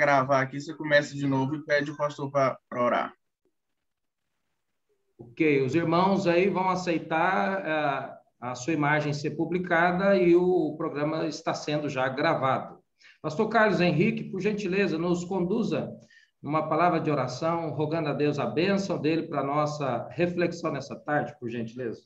gravar aqui, você começa de novo e pede o pastor para orar. Ok, os irmãos aí vão aceitar a sua imagem ser publicada e o programa está sendo já gravado. Pastor Carlos Henrique, por gentileza, nos conduza numa palavra de oração, rogando a Deus a bênção dele para a nossa reflexão nessa tarde, por gentileza.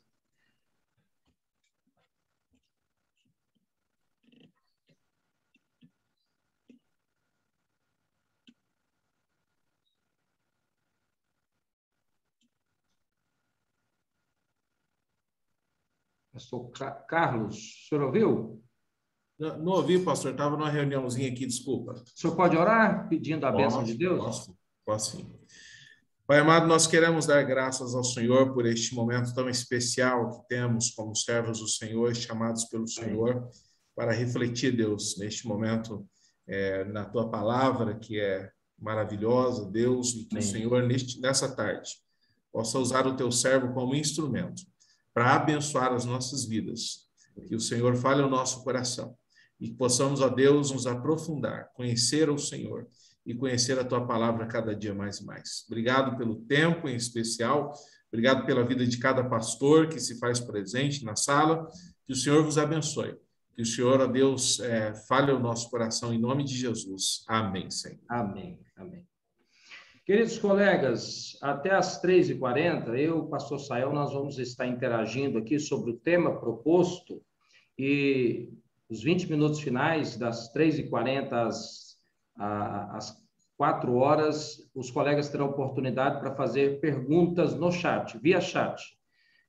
Pastor Carlos, o senhor ouviu? Não ouvi, pastor. Estava numa reuniãozinha aqui, desculpa. O senhor pode orar pedindo a bênção de Deus? Posso sim. Pai amado, nós queremos dar graças ao Senhor por este momento tão especial que temos como servos do Senhor, chamados pelo Senhor, para refletir, Deus, neste momento, na Tua palavra, que é maravilhosa, Deus, e que o Senhor, nessa tarde, possa usar o Teu servo como instrumento para abençoar as nossas vidas. Que o Senhor fale ao nosso coração e que possamos, ó Deus, nos aprofundar, conhecer o Senhor e conhecer a Tua palavra cada dia mais e mais. Obrigado pelo tempo em especial, obrigado pela vida de cada pastor que se faz presente na sala, que o Senhor vos abençoe, que o Senhor, ó Deus, fale ao nosso coração em nome de Jesus. Amém, Senhor. Amém, amém. Queridos colegas, até às 3h40, eu, o pastor Sael, nós vamos estar interagindo aqui sobre o tema proposto e os 20 minutos finais, das 3h40 às 4h, os colegas terão oportunidade para fazer perguntas no chat, via chat.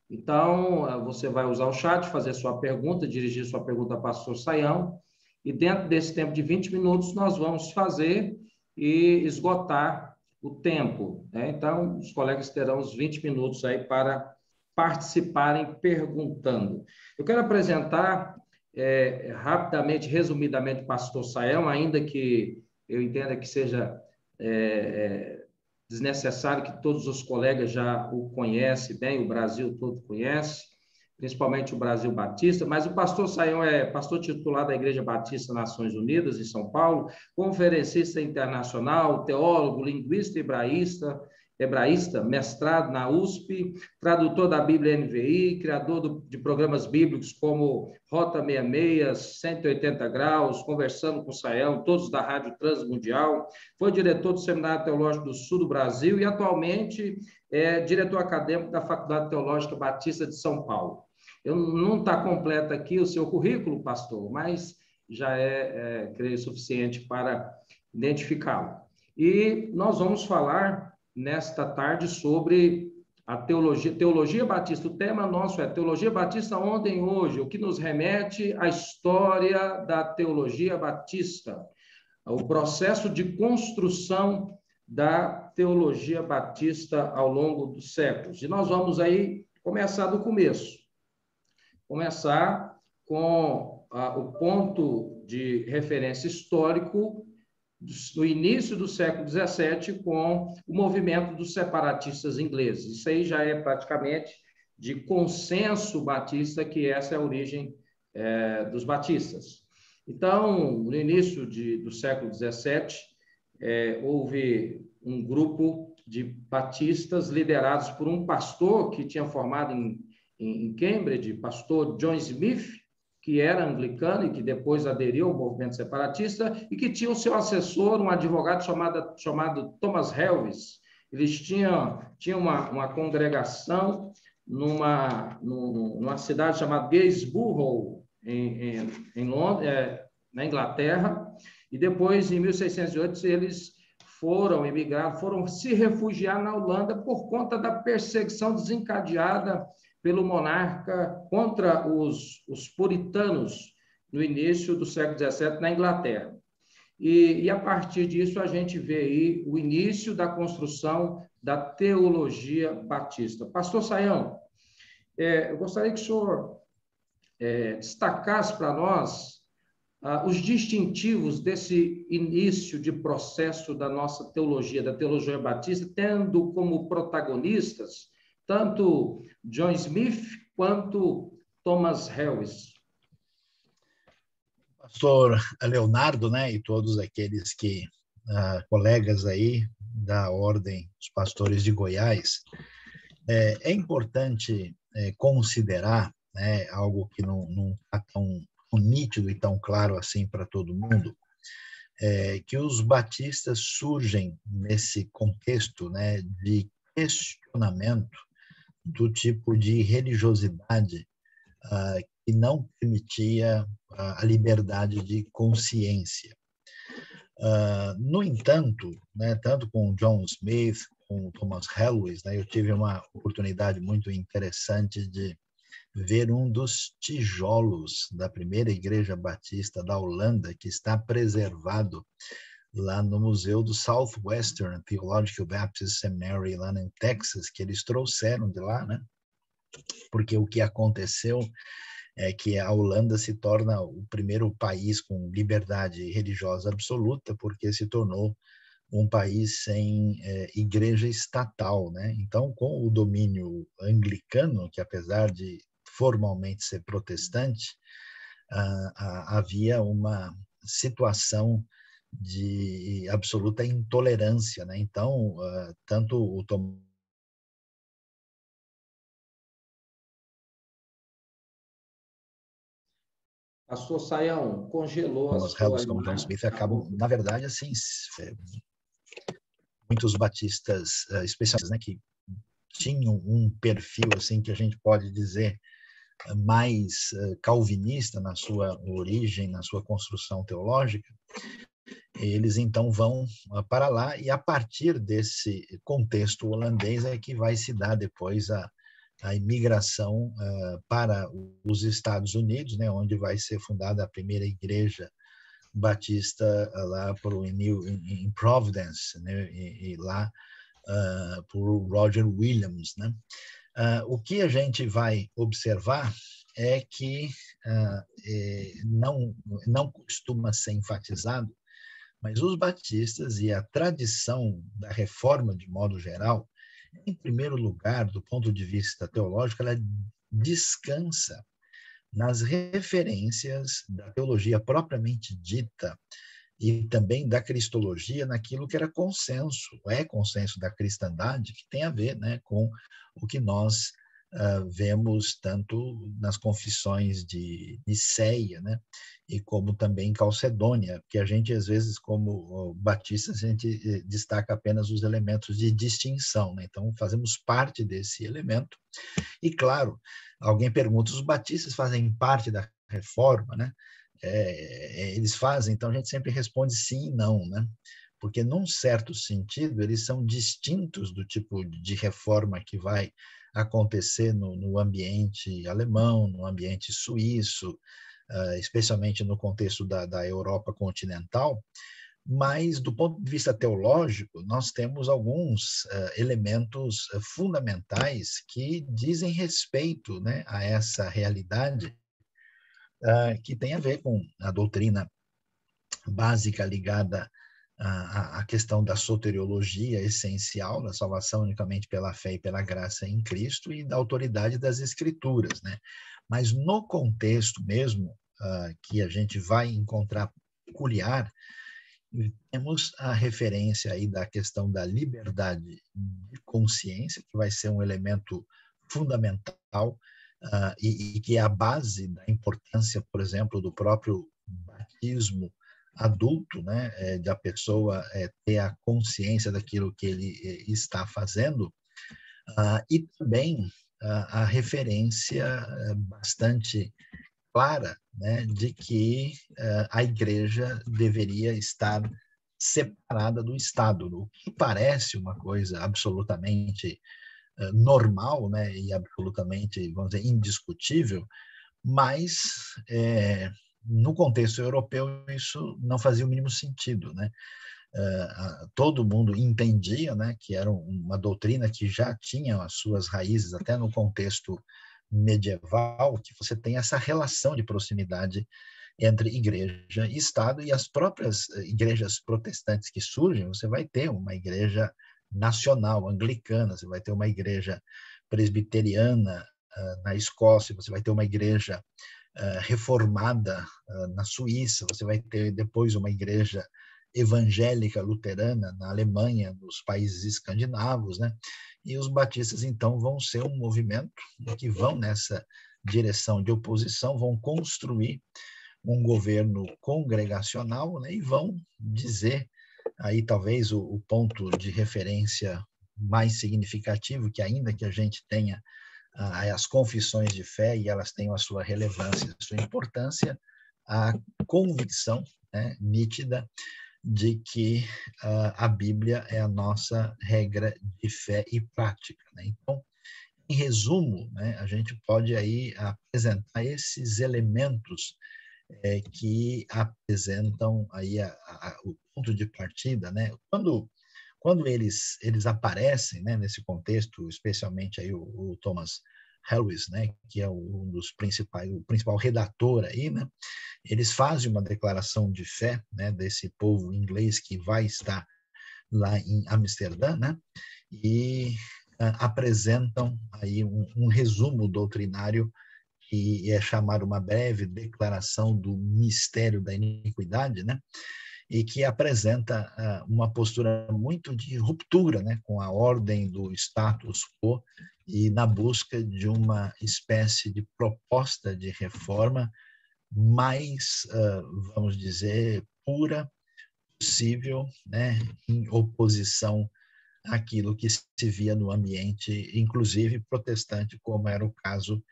Então, você vai usar o chat, fazer sua pergunta, dirigir sua pergunta ao pastor Saião, e dentro desse tempo de 20 minutos, nós vamos fazer e esgotar o tempo, né? Então, os colegas terão os 20 minutos aí para participarem perguntando. Eu quero apresentar rapidamente, resumidamente, o pastor Sael, ainda que eu entenda que seja desnecessário, que todos os colegas já o conhecem bem, o Brasil todo conhece, principalmente o Brasil Batista, mas o pastor Sael é pastor titular da Igreja Batista Nações Unidas, em São Paulo, conferencista internacional, teólogo, linguista hebraísta, mestrado na USP, tradutor da Bíblia NVI, criador de programas bíblicos como Rota 66, 180 Graus, Conversando com Sael, todos da Rádio Transmundial, foi diretor do Seminário Teológico do Sul do Brasil e atualmente é diretor acadêmico da Faculdade Teológica Batista de São Paulo. Não está completo aqui o seu currículo, pastor, mas já creio, suficiente para identificá-lo. E nós vamos falar nesta tarde sobre a teologia batista. O tema nosso é Teologia Batista ontem e hoje, o que nos remete à história da teologia batista, o processo de construção da teologia batista ao longo dos séculos. E nós vamos aí começar do começo. Começar com o ponto de referência histórico no início do século XVII, com o movimento dos separatistas ingleses. Isso aí já é praticamente de consenso batista, que essa é a origem dos batistas. Então, no início do século XVII, houve um grupo de batistas liderados por um pastor que tinha formado em Cambridge, pastor John Smith, que era anglicano e que depois aderiu ao movimento separatista, e que tinha o seu assessor, um advogado chamado Thomas Helwys. Eles tinham uma congregação numa cidade chamada Gainsborough, em Londres, na Inglaterra, e depois, em 1608, eles foram se refugiar na Holanda por conta da perseguição desencadeada pelo monarca contra os puritanos no início do século XVII na Inglaterra. E a partir disso a gente vê aí o início da construção da teologia batista. Pastor Saião, eu gostaria que o senhor destacasse para nós os distintivos desse início de processo da nossa teologia, da teologia batista, tendo como protagonistas tanto John Smith quanto Thomas Helwys. Pastor Leonardo, né, e todos aqueles que colegas aí da Ordem dos Pastores de Goiás, é importante considerar, né, algo que não está tão nítido e tão claro assim para todo mundo, que os batistas surgem nesse contexto, né, de questionamento do tipo de religiosidade que não permitia a liberdade de consciência. No entanto, né, tanto com John Smith, com Thomas Helwys, né, eu tive uma oportunidade muito interessante de ver um dos tijolos da primeira igreja batista da Holanda, que está preservado lá no Museu do Southwestern Theological Baptist Seminary, lá em Texas, que eles trouxeram de lá, né? Porque o que aconteceu é que a Holanda se torna o primeiro país com liberdade religiosa absoluta, porque se tornou um país sem igreja estatal, né? Então, com o domínio anglicano, que apesar de formalmente ser protestante, havia uma situação de absoluta intolerância, né? Então, tanto o Pastor Saião, congelou a Thomas sua Helwys como John imagem. Smith acabam, na verdade, assim, muitos batistas especialistas, né, que tinham um perfil assim que a gente pode dizer mais calvinista na sua origem, na sua construção teológica, eles então vão para lá e a partir desse contexto holandês é que vai se dar depois a imigração para os Estados Unidos, né, onde vai ser fundada a primeira igreja batista lá em Providence, né, e lá por Roger Williams, né? O que a gente vai observar é que não costuma ser enfatizado, mas os batistas e a tradição da reforma, de modo geral, em primeiro lugar, do ponto de vista teológico, ela descansa nas referências da teologia propriamente dita e também da cristologia naquilo que era consenso, é consenso da cristandade, que tem a ver, né, com o que nós vemos tanto nas confissões de Nicéia, né, e como também em Calcedônia, que a gente, às vezes, como batistas, a gente destaca apenas os elementos de distinção, né? Então, fazemos parte desse elemento. E, claro, alguém pergunta, os batistas fazem parte da reforma, né? Eles fazem, então a gente sempre responde sim e não, né? Porque, num certo sentido, eles são distintos do tipo de reforma que vai acontecer no ambiente alemão, no ambiente suíço, especialmente no contexto da Europa continental, mas, do ponto de vista teológico, nós temos alguns elementos fundamentais que dizem respeito, né, a essa realidade que tem a ver com a doutrina básica ligada à questão da soteriologia essencial, da salvação unicamente pela fé e pela graça em Cristo e da autoridade das Escrituras, né? Mas no contexto mesmo que a gente vai encontrar peculiar, temos a referência aí da questão da liberdade de consciência, que vai ser um elemento fundamental e que é a base da importância, por exemplo, do próprio batismo adulto, né, da pessoa ter a consciência daquilo que ele está fazendo, e também a referência bastante clara, né, de que a igreja deveria estar separada do Estado, o que parece uma coisa absolutamente normal, né, e absolutamente, vamos dizer, indiscutível, mas no contexto europeu isso não fazia o mínimo sentido, né? Todo mundo entendia, né, que era uma doutrina que já tinha as suas raízes até no contexto medieval, que você tem essa relação de proximidade entre igreja e Estado, e as próprias igrejas protestantes que surgem, você vai ter uma igreja nacional, anglicana, você vai ter uma igreja presbiteriana na Escócia, você vai ter uma igreja reformada na Suíça, você vai ter depois uma igreja evangélica luterana na Alemanha, nos países escandinavos, né? E os batistas, então, vão ser um movimento que vão nessa direção de oposição, vão construir um governo congregacional, né? E vão dizer, aí talvez o ponto de referência mais significativo, que ainda que a gente tenha as confissões de fé, e elas tenham a sua relevância, a sua importância, a convicção, né, nítida de que a Bíblia é a nossa regra de fé e prática, né? Então, em resumo, né, a gente pode aí apresentar esses elementos que apresentam aí o ponto de partida, né? Quando eles aparecem, né, nesse contexto, especialmente aí o Thomas Harris, né, que é um dos principais, o principal redator aí, né, eles fazem uma declaração de fé, né, desse povo inglês que vai estar lá em Amsterdã, né, e apresentam aí um resumo doutrinário que é chamado uma breve declaração do mistério da iniquidade, né, e que apresenta uma postura muito de ruptura, né, com a ordem do status quo e na busca de uma espécie de proposta de reforma mais, vamos dizer, pura possível, né, em oposição àquilo que se via no ambiente, inclusive protestante, como era o caso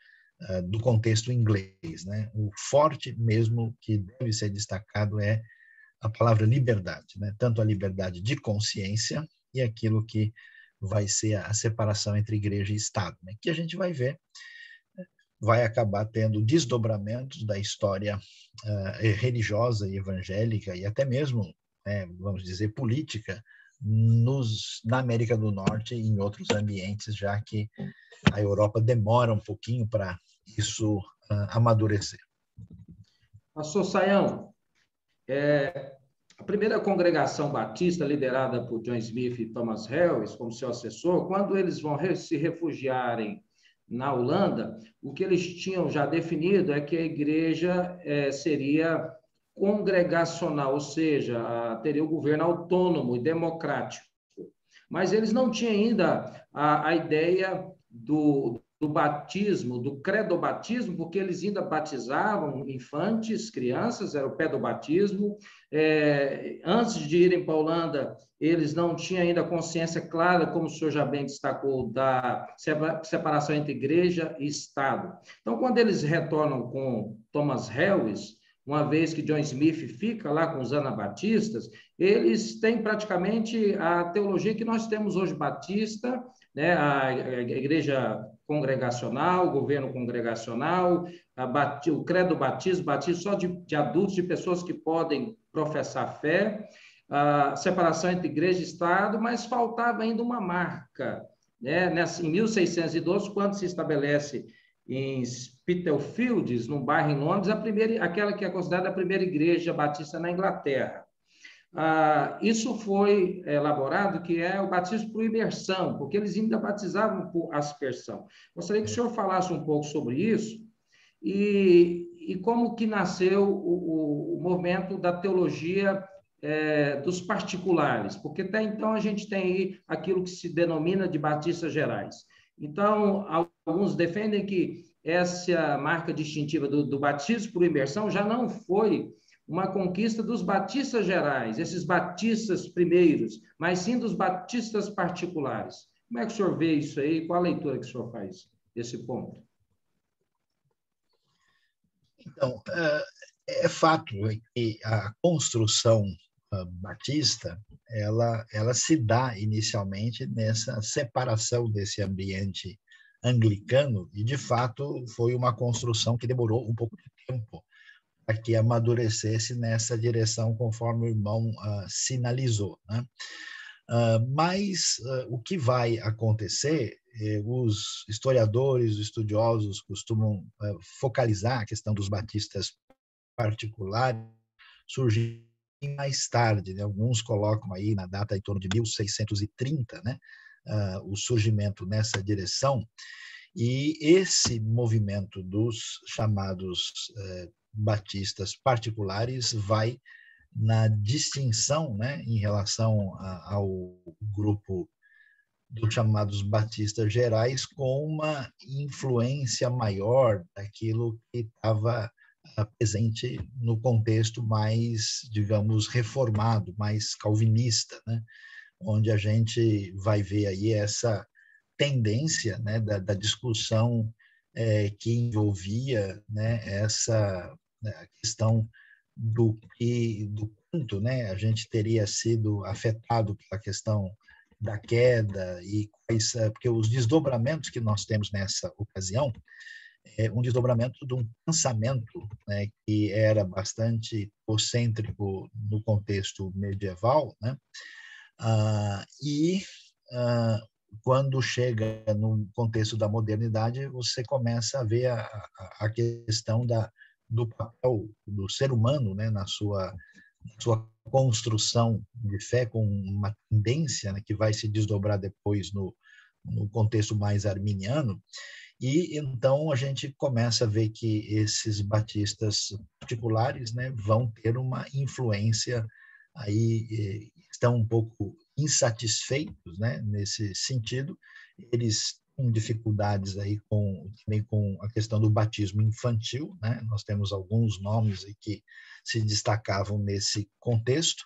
do contexto inglês, né? O forte mesmo que deve ser destacado é a palavra liberdade, né? Tanto a liberdade de consciência e aquilo que vai ser a separação entre igreja e Estado, né? Que a gente vai ver, vai acabar tendo desdobramentos da história religiosa e evangélica e até mesmo, vamos dizer, política na América do Norte e em outros ambientes, já que a Europa demora um pouquinho para isso amadurecer. Pastor Sayão, a primeira congregação batista, liderada por John Smith e Thomas Harris, como seu assessor, quando eles vão se refugiarem na Holanda, o que eles tinham já definido é que a igreja seria congregacional, ou seja, teria o governo autônomo e democrático. Mas eles não tinham ainda a ideia do batismo, do credobatismo, porque eles ainda batizavam infantes, crianças, era o pedobatismo. Antes de irem para a Holanda, eles não tinham ainda consciência clara, como o senhor já bem destacou, da separação entre igreja e Estado. Então, quando eles retornam com Thomas Harris, uma vez que John Smith fica lá com os anabatistas, eles têm praticamente a teologia que nós temos hoje batista, né? A igreja congregacional, o governo congregacional, o credo batismo só de adultos, de pessoas que podem professar fé, a separação entre igreja e Estado, mas faltava ainda uma marca, né? Em 1612, quando se estabelece em Spitalfields, num bairro em Londres, aquela que é considerada a primeira igreja batista na Inglaterra. Isso foi elaborado, que é o batismo por imersão, porque eles ainda batizavam por aspersão. Gostaria que o senhor falasse um pouco sobre isso e como que nasceu o movimento da teologia dos particulares, porque até então a gente tem aí aquilo que se denomina de batistas gerais. Então, alguns defendem que essa marca distintiva do batismo por imersão já não foi uma conquista dos batistas gerais, esses batistas primeiros, mas sim dos batistas particulares. Como é que o senhor vê isso aí? Qual a leitura que o senhor faz desse ponto? Então, é fato que a construção batista, ela se dá inicialmente nessa separação desse ambiente anglicano e, de fato, foi uma construção que demorou um pouco de tempo para que amadurecesse nessa direção, conforme o irmão sinalizou, né? Mas o que vai acontecer, os historiadores, os estudiosos costumam focalizar a questão dos batistas particulares, surgindo mais tarde, né? Alguns colocam aí na data em torno de 1630, né? O surgimento nessa direção, e esse movimento dos chamados batistas particulares vai na distinção, né, em relação ao grupo dos chamados batistas gerais, com uma influência maior daquilo que estava presente no contexto mais, digamos, reformado, mais calvinista, né? Onde a gente vai ver aí essa tendência, né, da discussão que envolvia, né, essa a questão do quanto, né, a gente teria sido afetado pela questão da queda e quais, porque os desdobramentos que nós temos nessa ocasião é um desdobramento de um pensamento, né, que era bastante egocêntrico no contexto medieval, né, quando chega no contexto da modernidade, você começa a ver a questão do papel do ser humano, né, na sua construção de fé, com uma tendência, né, que vai se desdobrar depois no contexto mais arminiano. E então a gente começa a ver que esses batistas particulares, né, vão ter uma influência aí, estão um pouco insatisfeitos, né, nesse sentido. Eles têm dificuldades aí também com a questão do batismo infantil, né? Nós temos alguns nomes aí que se destacavam nesse contexto,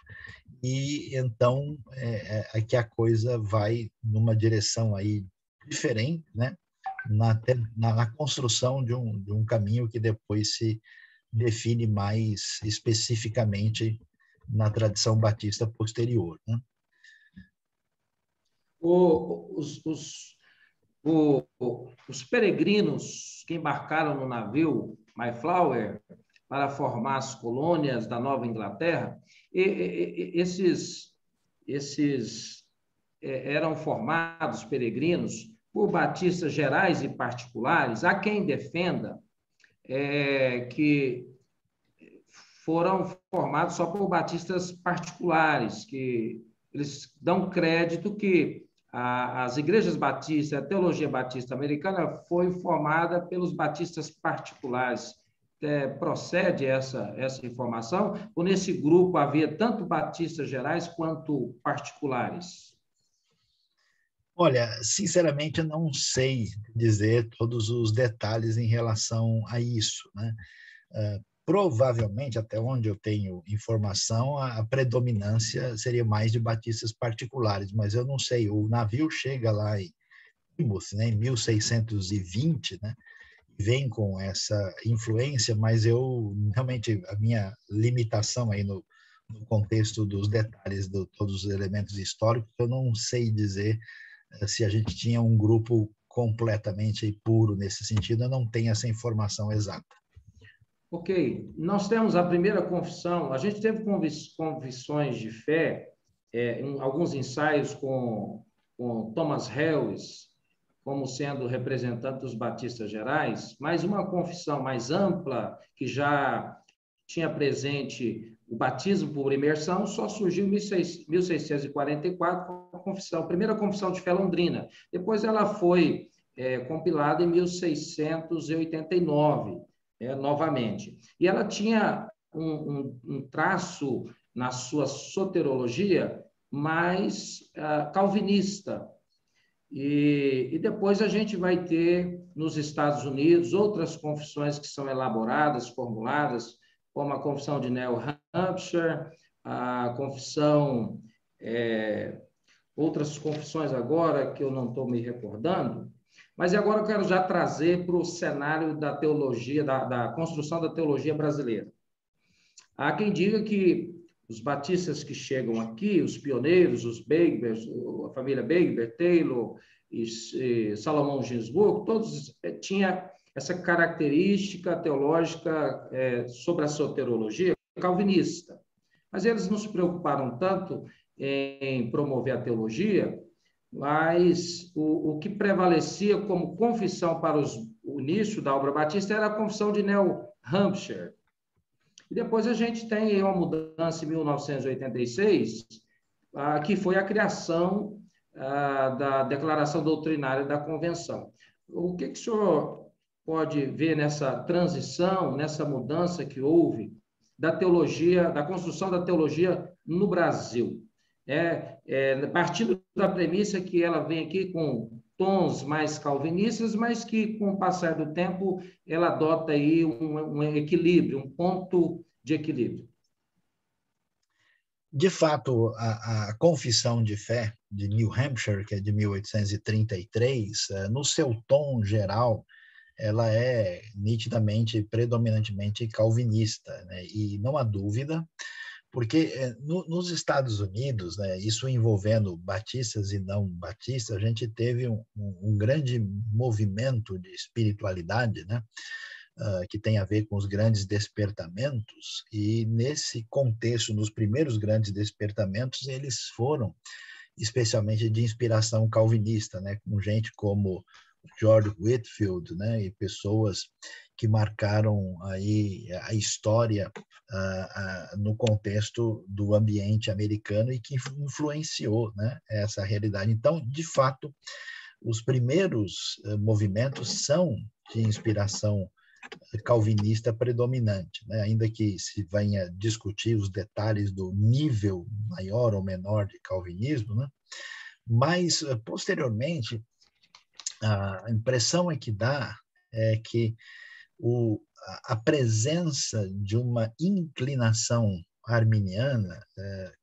e então é que a coisa vai numa direção aí diferente, né? Na construção de um caminho que depois se define mais especificamente na tradição batista posterior, né? Os peregrinos que embarcaram no navio Mayflower para formar as colônias da Nova Inglaterra, esses eram formados peregrinos por batistas gerais e particulares. Há quem defenda que foram formados só por batistas particulares, que eles dão crédito que as igrejas batistas, a teologia batista americana foi formada pelos batistas particulares. Procede essa informação? Ou nesse grupo havia tanto batistas gerais quanto particulares? Olha, sinceramente, eu não sei dizer todos os detalhes em relação a isso, né? Provavelmente, até onde eu tenho informação, a predominância seria mais de batistas particulares, mas eu não sei. O navio chega lá em Plymouth, né, em 1620, né, vem com essa influência, mas eu realmente, a minha limitação aí no contexto dos detalhes de todos os elementos históricos, eu não sei dizer se a gente tinha um grupo completamente puro nesse sentido, eu não tenho essa informação exata. Ok, nós temos a primeira confissão, a gente teve confissões de fé, alguns ensaios com Thomas Harris, como sendo representante dos batistas gerais, mas uma confissão mais ampla, que já tinha presente o batismo por imersão, só surgiu em 1644 com a primeira confissão de fé londrina. Depois ela foi compilada em 1689, novamente. E ela tinha um traço na sua soterologia mais calvinista. E depois a gente vai ter, nos Estados Unidos, outras confissões que são elaboradas, formuladas, como a confissão de New Hampshire, a confissão, outras confissões agora que eu não estou me recordando, mas agora eu quero já trazer para o cenário da teologia, da construção da teologia brasileira. Há quem diga que os batistas que chegam aqui, os pioneiros, os Begbers, a família Begber, Taylor e Salomão Ginsburg, todos tinham essa característica teológica sobre a soterologia calvinista. Mas eles não se preocuparam tanto em promover a teologia, mas o que prevalecia como confissão para o início da obra batista era a confissão de New Hampshire. E depois a gente tem uma mudança em 1986, que foi a criação da Declaração Doutrinária da Convenção. O que o senhor pode ver nessa transição, nessa mudança que houve da teologia, da construção da teologia no Brasil. Partindo da premissa que ela vem aqui com tons mais calvinistas, mas que, com o passar do tempo, ela adota aí um equilíbrio, um ponto de equilíbrio. De fato, a Confissão de Fé de New Hampshire, que é de 1833, no seu tom geral, ela é nitidamente, predominantemente calvinista, né? E não há dúvida, porque nos Estados Unidos, né, isso envolvendo batistas e não batistas, a gente teve um grande movimento de espiritualidade, né, que tem a ver com os grandes despertamentos, e nesse contexto, nos primeiros grandes despertamentos, eles foram especialmente de inspiração calvinista, né, com gente como George Whitefield, né, e pessoas que marcaram aí a história no contexto do ambiente americano e que influenciou, né, essa realidade. Então, de fato, os primeiros movimentos são de inspiração calvinista predominante, né? Ainda que se venha discutir os detalhes do nível maior ou menor de calvinismo, né? Mas, posteriormente, a impressão que dá é que a presença de uma inclinação arminiana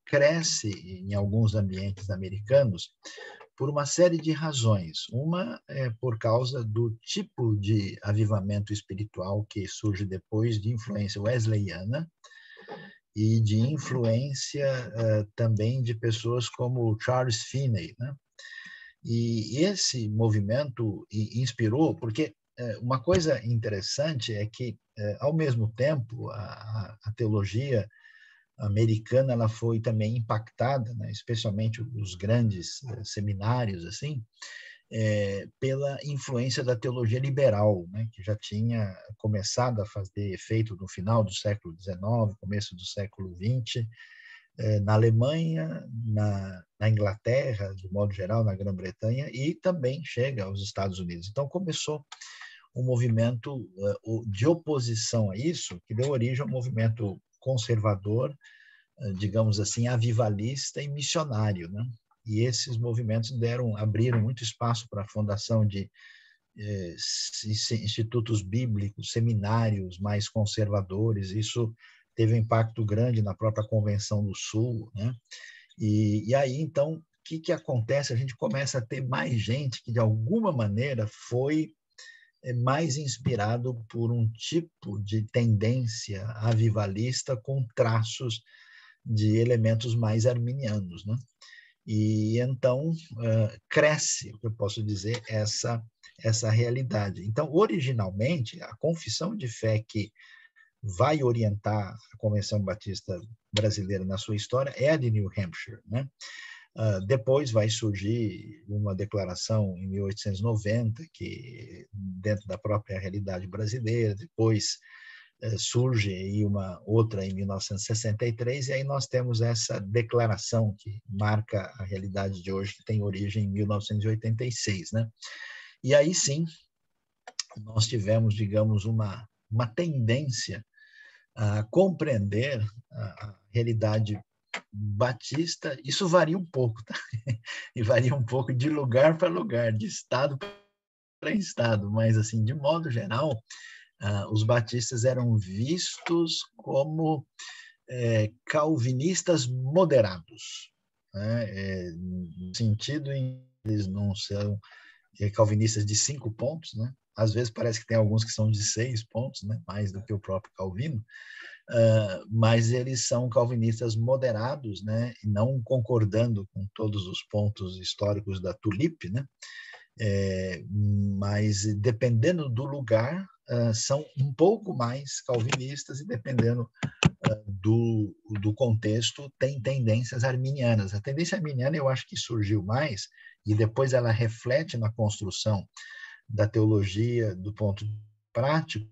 cresce em alguns ambientes americanos por uma série de razões. Uma é por causa do tipo de avivamento espiritual que surge depois de influência wesleyana e de influência também de pessoas como Charles Finney, né? E esse movimento inspirou, porque uma coisa interessante é que, ao mesmo tempo, a teologia americana ela foi também impactada, né, especialmente os grandes seminários, assim, pela influência da teologia liberal, né, que já tinha começado a fazer efeito no final do século XIX, começo do século XX, na Alemanha, na Inglaterra, de modo geral, na Grã-Bretanha, e também chega aos Estados Unidos. Então, começou um movimento de oposição a isso, que deu origem a um movimento conservador, digamos assim, avivalista e missionário, né? E esses movimentos abriram muito espaço para a fundação de institutos bíblicos, seminários mais conservadores. Isso teve um impacto grande na própria Convenção do Sul, né? E aí, então, o que acontece? A gente começa a ter mais gente que, de alguma maneira, foi mais inspirado por um tipo de tendência avivalista com traços de elementos mais arminianos, né? E então cresce, o que eu posso dizer, essa realidade. Então, originalmente, a confissão de fé que vai orientar a Convenção Batista Brasileira na sua história é a de New Hampshire, né? Depois vai surgir uma declaração em 1890, que dentro da própria realidade brasileira, depois surge aí uma outra em 1963, e aí nós temos essa declaração que marca a realidade de hoje, que tem origem em 1986, né? E aí sim, nós tivemos, digamos, uma tendência a compreender a realidade batista. Isso varia um pouco, tá? E varia um pouco de lugar para lugar, de estado para estado, mas, assim, de modo geral, os batistas eram vistos como calvinistas moderados, né? No sentido em que eles não são calvinistas de 5 pontos, né? Às vezes parece que tem alguns que são de 6 pontos, né? Mais do que o próprio Calvino, mas eles são calvinistas moderados, né? E não concordando com todos os pontos históricos da Tulip, né? Mas dependendo do lugar, são um pouco mais calvinistas, e dependendo do contexto, tem tendências arminianas. A tendência arminiana eu acho que surgiu mais, e depois ela reflete na construção da teologia do ponto prático,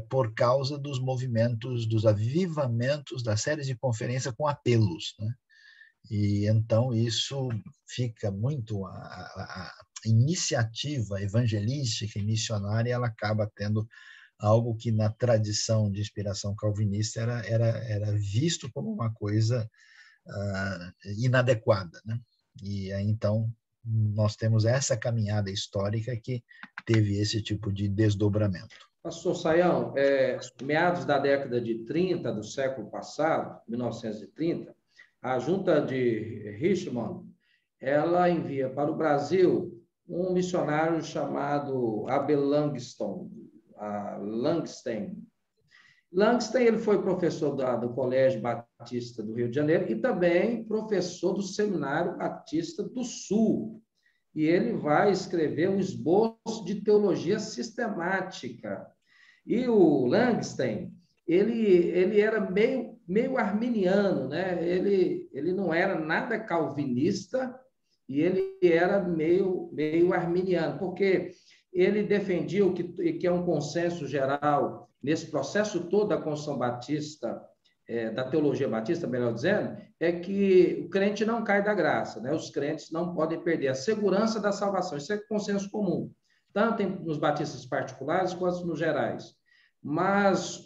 por causa dos movimentos, dos avivamentos das séries de conferência com apelos, né? E então isso fica muito a iniciativa evangelística e missionária, ela acaba tendo algo que na tradição de inspiração calvinista era visto como uma coisa inadequada, né? E aí, então, nós temos essa caminhada histórica que teve esse tipo de desdobramento. Pastor Sayão, meados da década de 30 do século passado, 1930, a junta de Richmond, ela envia para o Brasil um missionário chamado Abel Langstein. Langstein, ele foi professor do Colégio Batista do Rio de Janeiro e também professor do Seminário Batista do Sul. E ele vai escrever um esboço de teologia sistemática. E o Langstein, ele era meio arminiano, né? Ele não era nada calvinista e ele era meio arminiano, porque ele defendia o que é um consenso geral nesse processo todo da construção batista, da teologia batista, melhor dizendo, é que o crente não cai da graça, né? Os crentes não podem perder a segurança da salvação. Isso é consenso comum, tanto nos batistas particulares quanto nos gerais. Mas,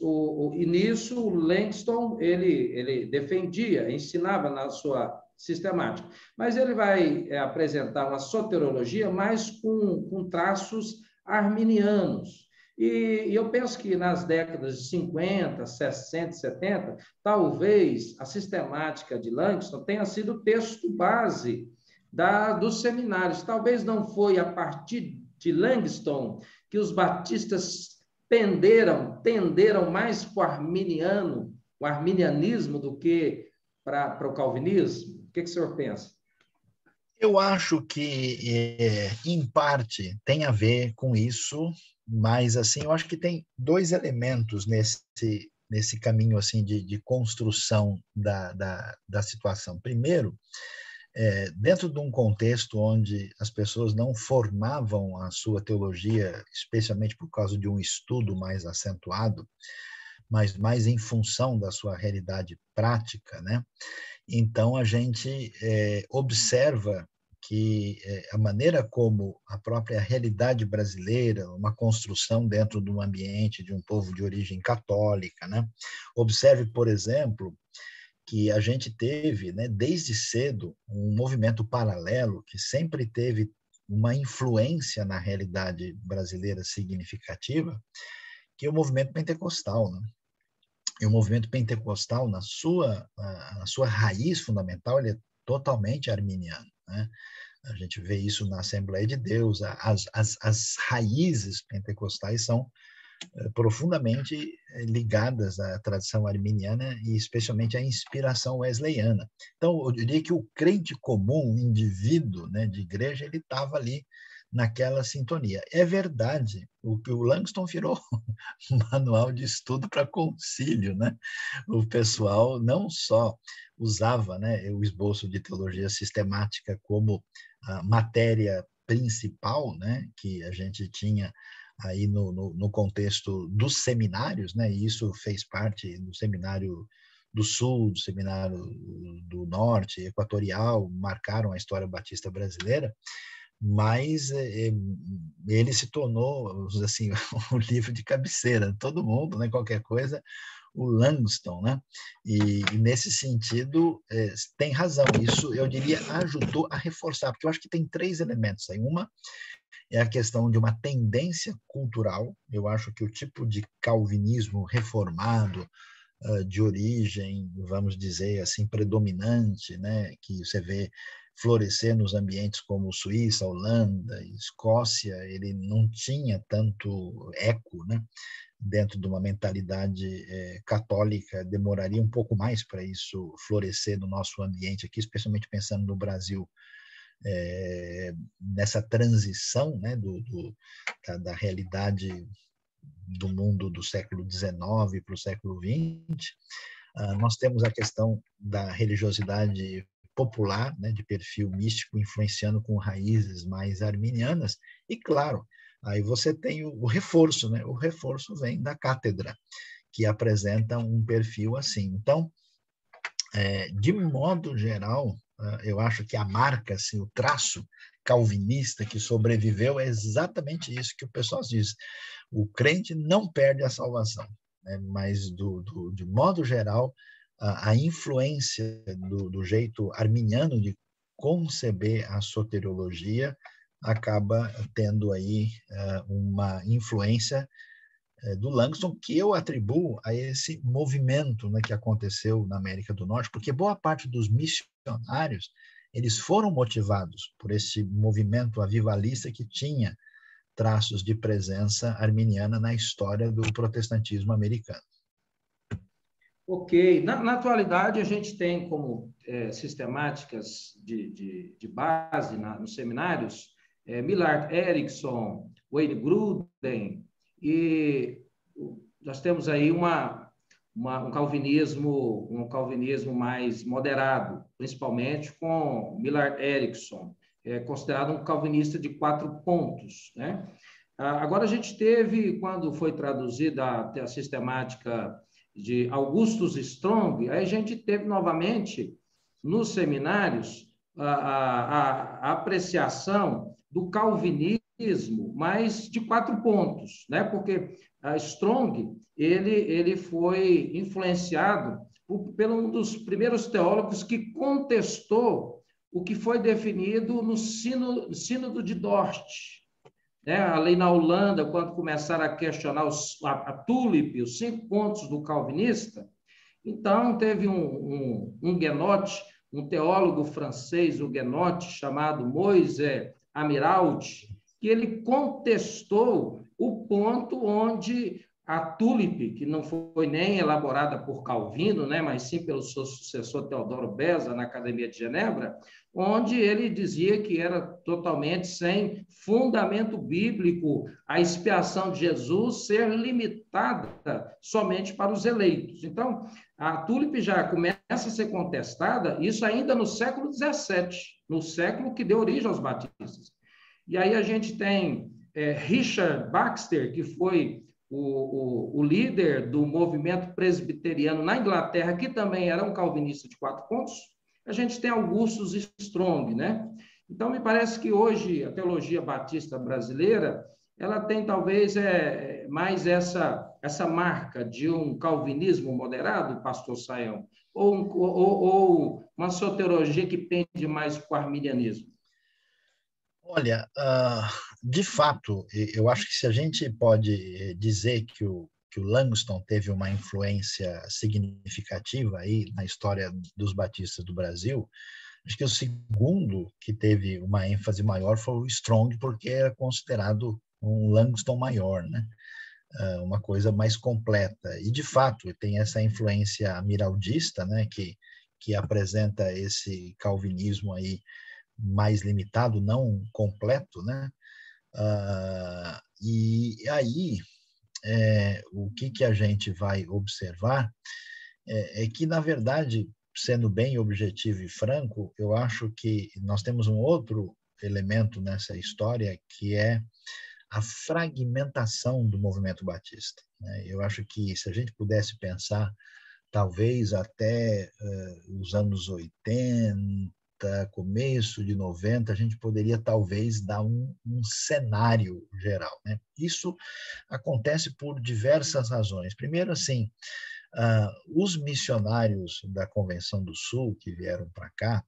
e nisso, o Langston, ele defendia, ensinava na sua sistemática. Mas ele vai apresentar uma soteriologia mais com traços arminianos. E eu penso que nas décadas de 50, 60, 70, talvez a sistemática de Langston tenha sido o texto base dos seminários. Talvez não foi a partir de Langston que os batistas tenderam mais para o arminianismo do que para o calvinismo. O que o senhor pensa? Eu acho que, em parte, tem a ver com isso, mas assim, eu acho que tem dois elementos nesse caminho assim de construção da situação. Primeiro, dentro de um contexto onde as pessoas não formavam a sua teologia, especialmente por causa de um estudo mais acentuado, mas mais em função da sua realidade prática, né? Então, a gente observa que a maneira como a própria realidade brasileira, uma construção dentro de um ambiente de um povo de origem católica, né? Observe, por exemplo, que a gente teve, né, desde cedo, um movimento paralelo que sempre teve uma influência na realidade brasileira significativa, que é o movimento pentecostal, né? E o movimento pentecostal, na sua raiz fundamental, ele é totalmente arminiano, né? A gente vê isso na Assembleia de Deus, as raízes pentecostais são profundamente ligadas à tradição arminiana e especialmente à inspiração wesleyana. Então, eu diria que o crente comum, o indivíduo, né, de igreja, ele estava ali naquela sintonia. É verdade, o que o Langston virou um manual de estudo para concílio, né? O pessoal não só usava, né, o esboço de teologia sistemática como a matéria principal, né, que a gente tinha aí no contexto dos seminários, né? E isso fez parte do Seminário do Sul, do Seminário do Norte, Equatorial, marcaram a história batista brasileira, mas ele se tornou, assim, o livro de cabeceira, todo mundo, né, qualquer coisa, o Langston, né? E nesse sentido, tem razão, isso, eu diria, ajudou a reforçar, porque eu acho que tem três elementos aí. Uma é a questão de uma tendência cultural, eu acho que o tipo de calvinismo reformado, de origem, vamos dizer assim, predominante, né, que você vê florescer nos ambientes como Suíça, Holanda, Escócia, ele não tinha tanto eco, né, dentro de uma mentalidade católica, demoraria um pouco mais para isso florescer no nosso ambiente aqui, especialmente pensando no Brasil, nessa transição, né, da realidade do mundo do século XIX para o século XX, nós temos a questão da religiosidade popular, né, de perfil místico, influenciando com raízes mais arminianas, e claro, aí você tem o reforço, né? O reforço vem da cátedra, que apresenta um perfil assim. Então, de modo geral, eu acho que a marca, assim, o traço calvinista que sobreviveu é exatamente isso que o pessoal diz. O crente não perde a salvação, né? Mas, de modo geral, a influência do jeito arminiano de conceber a soteriologia acaba tendo aí uma influência do Langston, que eu atribuo a esse movimento, né, que aconteceu na América do Norte, porque boa parte dos missionários eles foram motivados por esse movimento avivalista que tinha traços de presença arminiana na história do protestantismo americano. Ok. Na atualidade, a gente tem como sistemáticas de base nos seminários Millard Erickson, Wayne Grudem, e nós temos aí um calvinismo mais moderado, principalmente com Millard Erickson, considerado um calvinista de 4 pontos, né? Agora, a gente teve, quando foi traduzida a sistemática de Augustus Strong, aí a gente teve novamente, nos seminários, a apreciação do calvinismo, mas de 4 pontos, né? Porque a Strong ele foi influenciado por um dos primeiros teólogos que contestou o que foi definido no Sínodo de Dort, né? Ali na Holanda, quando começaram a questionar a Tulip, os 5 pontos do calvinista, então teve um Huguenot, um teólogo francês huguenote chamado Moïse Amiralt, que ele contestou o ponto onde a Tulip, que não foi nem elaborada por Calvino, né, mas sim pelo seu sucessor Teodoro Beza, na Academia de Genebra, onde ele dizia que era totalmente sem fundamento bíblico a expiação de Jesus ser limitada somente para os eleitos. Então, a Tulip já começa a ser contestada, isso ainda no século XVII, no século que deu origem aos batistas. E aí a gente tem Richard Baxter, que foi o líder do movimento presbiteriano na Inglaterra, que também era um calvinista de 4 pontos. A gente tem Augustus Strong, né? Então, me parece que hoje a teologia batista brasileira ela tem talvez mais essa marca de um calvinismo moderado, pastor Sayão, ou uma soteriologia que pende mais para o arminianismo? Olha, de fato, eu acho que se a gente pode dizer que o Langston teve uma influência significativa aí na história dos batistas do Brasil, acho que o segundo que teve uma ênfase maior foi o Strong, porque era considerado um Langston maior, né? Uma coisa mais completa. E, de fato, tem essa influência amiraldista, né? Que apresenta esse calvinismo aí mais limitado, não completo, né? E aí, o que a gente vai observar é que, na verdade, sendo bem objetivo e franco, eu acho que nós temos um outro elemento nessa história, que é a fragmentação do movimento batista, né? Eu acho que, se a gente pudesse pensar, talvez até os anos 80, começo de 90, a gente poderia talvez dar um cenário geral, né? Isso acontece por diversas razões. Primeiro, assim, os missionários da Convenção do Sul que vieram para cá,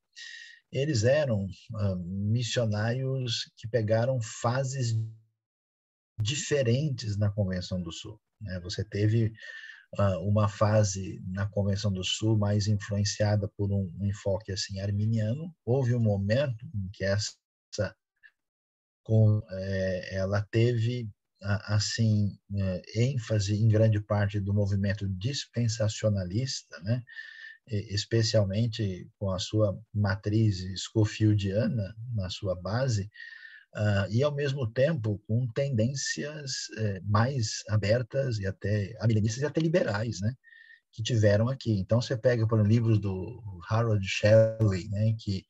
eles eram missionários que pegaram fases diferentes na Convenção do Sul, né? Você teve uma fase na Convenção do Sul mais influenciada por um enfoque assim arminiano. Houve um momento em que ela teve assim ênfase em grande parte do movimento dispensacionalista, né? Especialmente com a sua matriz scofieldiana na sua base, e, ao mesmo tempo, com tendências mais abertas e até arminianistas e até liberais, né, que tiveram aqui. Então, você pega, por exemplo, livros do Harold Shelley, né, que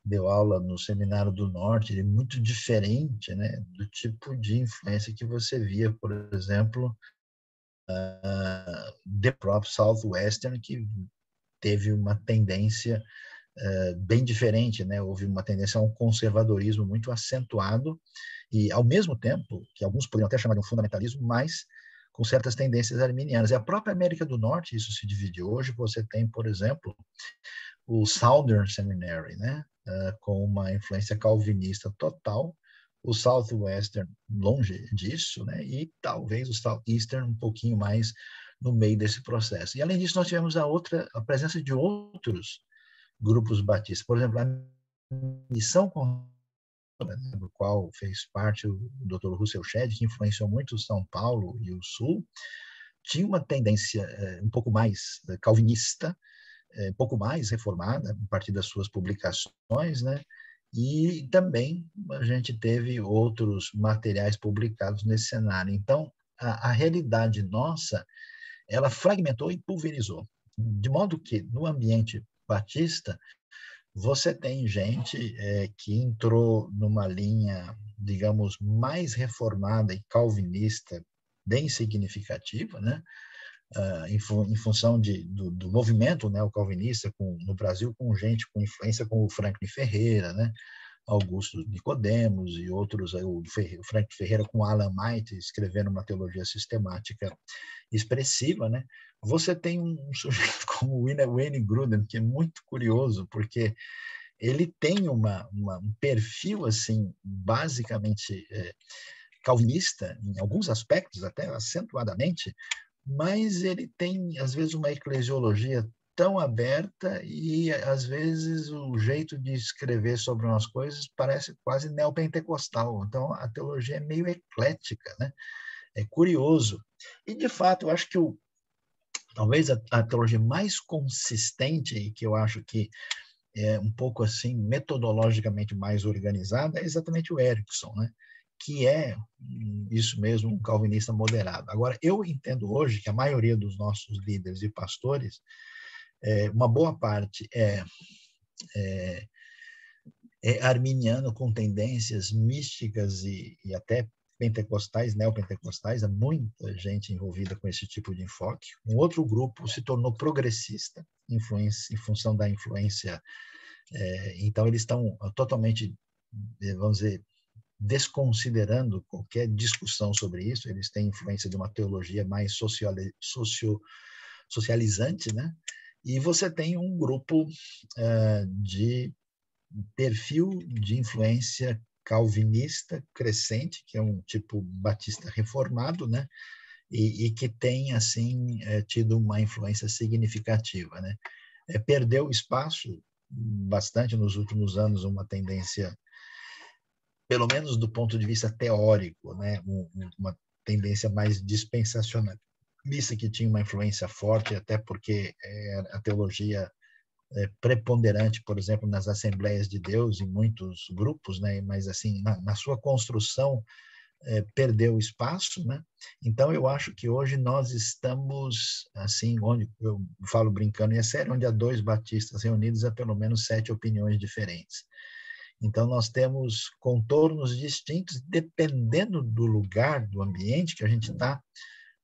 deu aula no Seminário do Norte, ele é muito diferente, né, do tipo de influência que você via, por exemplo, The próprio Southwestern, que teve uma tendência bem diferente, né? Houve uma tendência a um conservadorismo muito acentuado e, ao mesmo tempo, que alguns poderiam até chamar de um fundamentalismo, mas com certas tendências arminianas. E a própria América do Norte, isso se divide hoje. Você tem, por exemplo, o Southern Seminary, né? Com uma influência calvinista total, o Southwestern longe disso, né? E talvez o Southeastern um pouquinho mais no meio desse processo. E, além disso, nós tivemos a presença de outros grupos batistas. Por exemplo, a Missão do qual fez parte o Dr. Russell Shedd, que influenciou muito São Paulo e o Sul, tinha uma tendência um pouco mais calvinista, um pouco mais reformada, a partir das suas publicações, né? E também a gente teve outros materiais publicados nesse cenário. Então, a realidade nossa, ela fragmentou e pulverizou, de modo que, no ambiente batista, você tem gente que entrou numa linha, digamos, mais reformada e calvinista, bem significativa, né? Em função do movimento, né, o calvinista no Brasil, com gente com influência como o Franklin Ferreira, né? Augusto Nicodemos e outros, o Franklin Ferreira com Alan Might, escrevendo uma teologia sistemática expressiva, né? Você tem um sujeito como o Wayne Grudem, que é muito curioso, porque ele tem um perfil, assim, basicamente calvinista, em alguns aspectos, até acentuadamente, mas ele tem, às vezes, uma eclesiologia tão aberta e, às vezes, o jeito de escrever sobre umas coisas parece quase neopentecostal. Então, a teologia é meio eclética, né? É curioso. E, de fato, eu acho que talvez a teologia mais consistente e que eu acho que é um pouco assim metodologicamente mais organizada é exatamente o Erickson, né? Que é isso mesmo, um calvinista moderado. Agora, eu entendo hoje que a maioria dos nossos líderes e pastores, uma boa parte é arminiano com tendências místicas e até pentecostais, neopentecostais, há muita gente envolvida com esse tipo de enfoque. Um outro grupo se tornou progressista, em função da influência. Então, eles estão totalmente, vamos dizer, desconsiderando qualquer discussão sobre isso. Eles têm influência de uma teologia mais socializante, né? E você tem um grupo de perfil de influência calvinista crescente, que é um tipo batista reformado, né? E que tem, assim, tido uma influência significativa, né? Perdeu espaço bastante nos últimos anos, uma tendência, pelo menos do ponto de vista teórico, né? Uma tendência mais dispensacionalista, que tinha uma influência forte, até porque a teologia preponderante, por exemplo, nas Assembleias de Deus, em muitos grupos, né? Mas, assim, na sua construção, perdeu espaço, né? Então, eu acho que hoje nós estamos, assim, onde eu falo brincando, e é sério, onde há 2 batistas reunidos, há pelo menos 7 opiniões diferentes. Então, nós temos contornos distintos, dependendo do lugar, do ambiente que a gente está,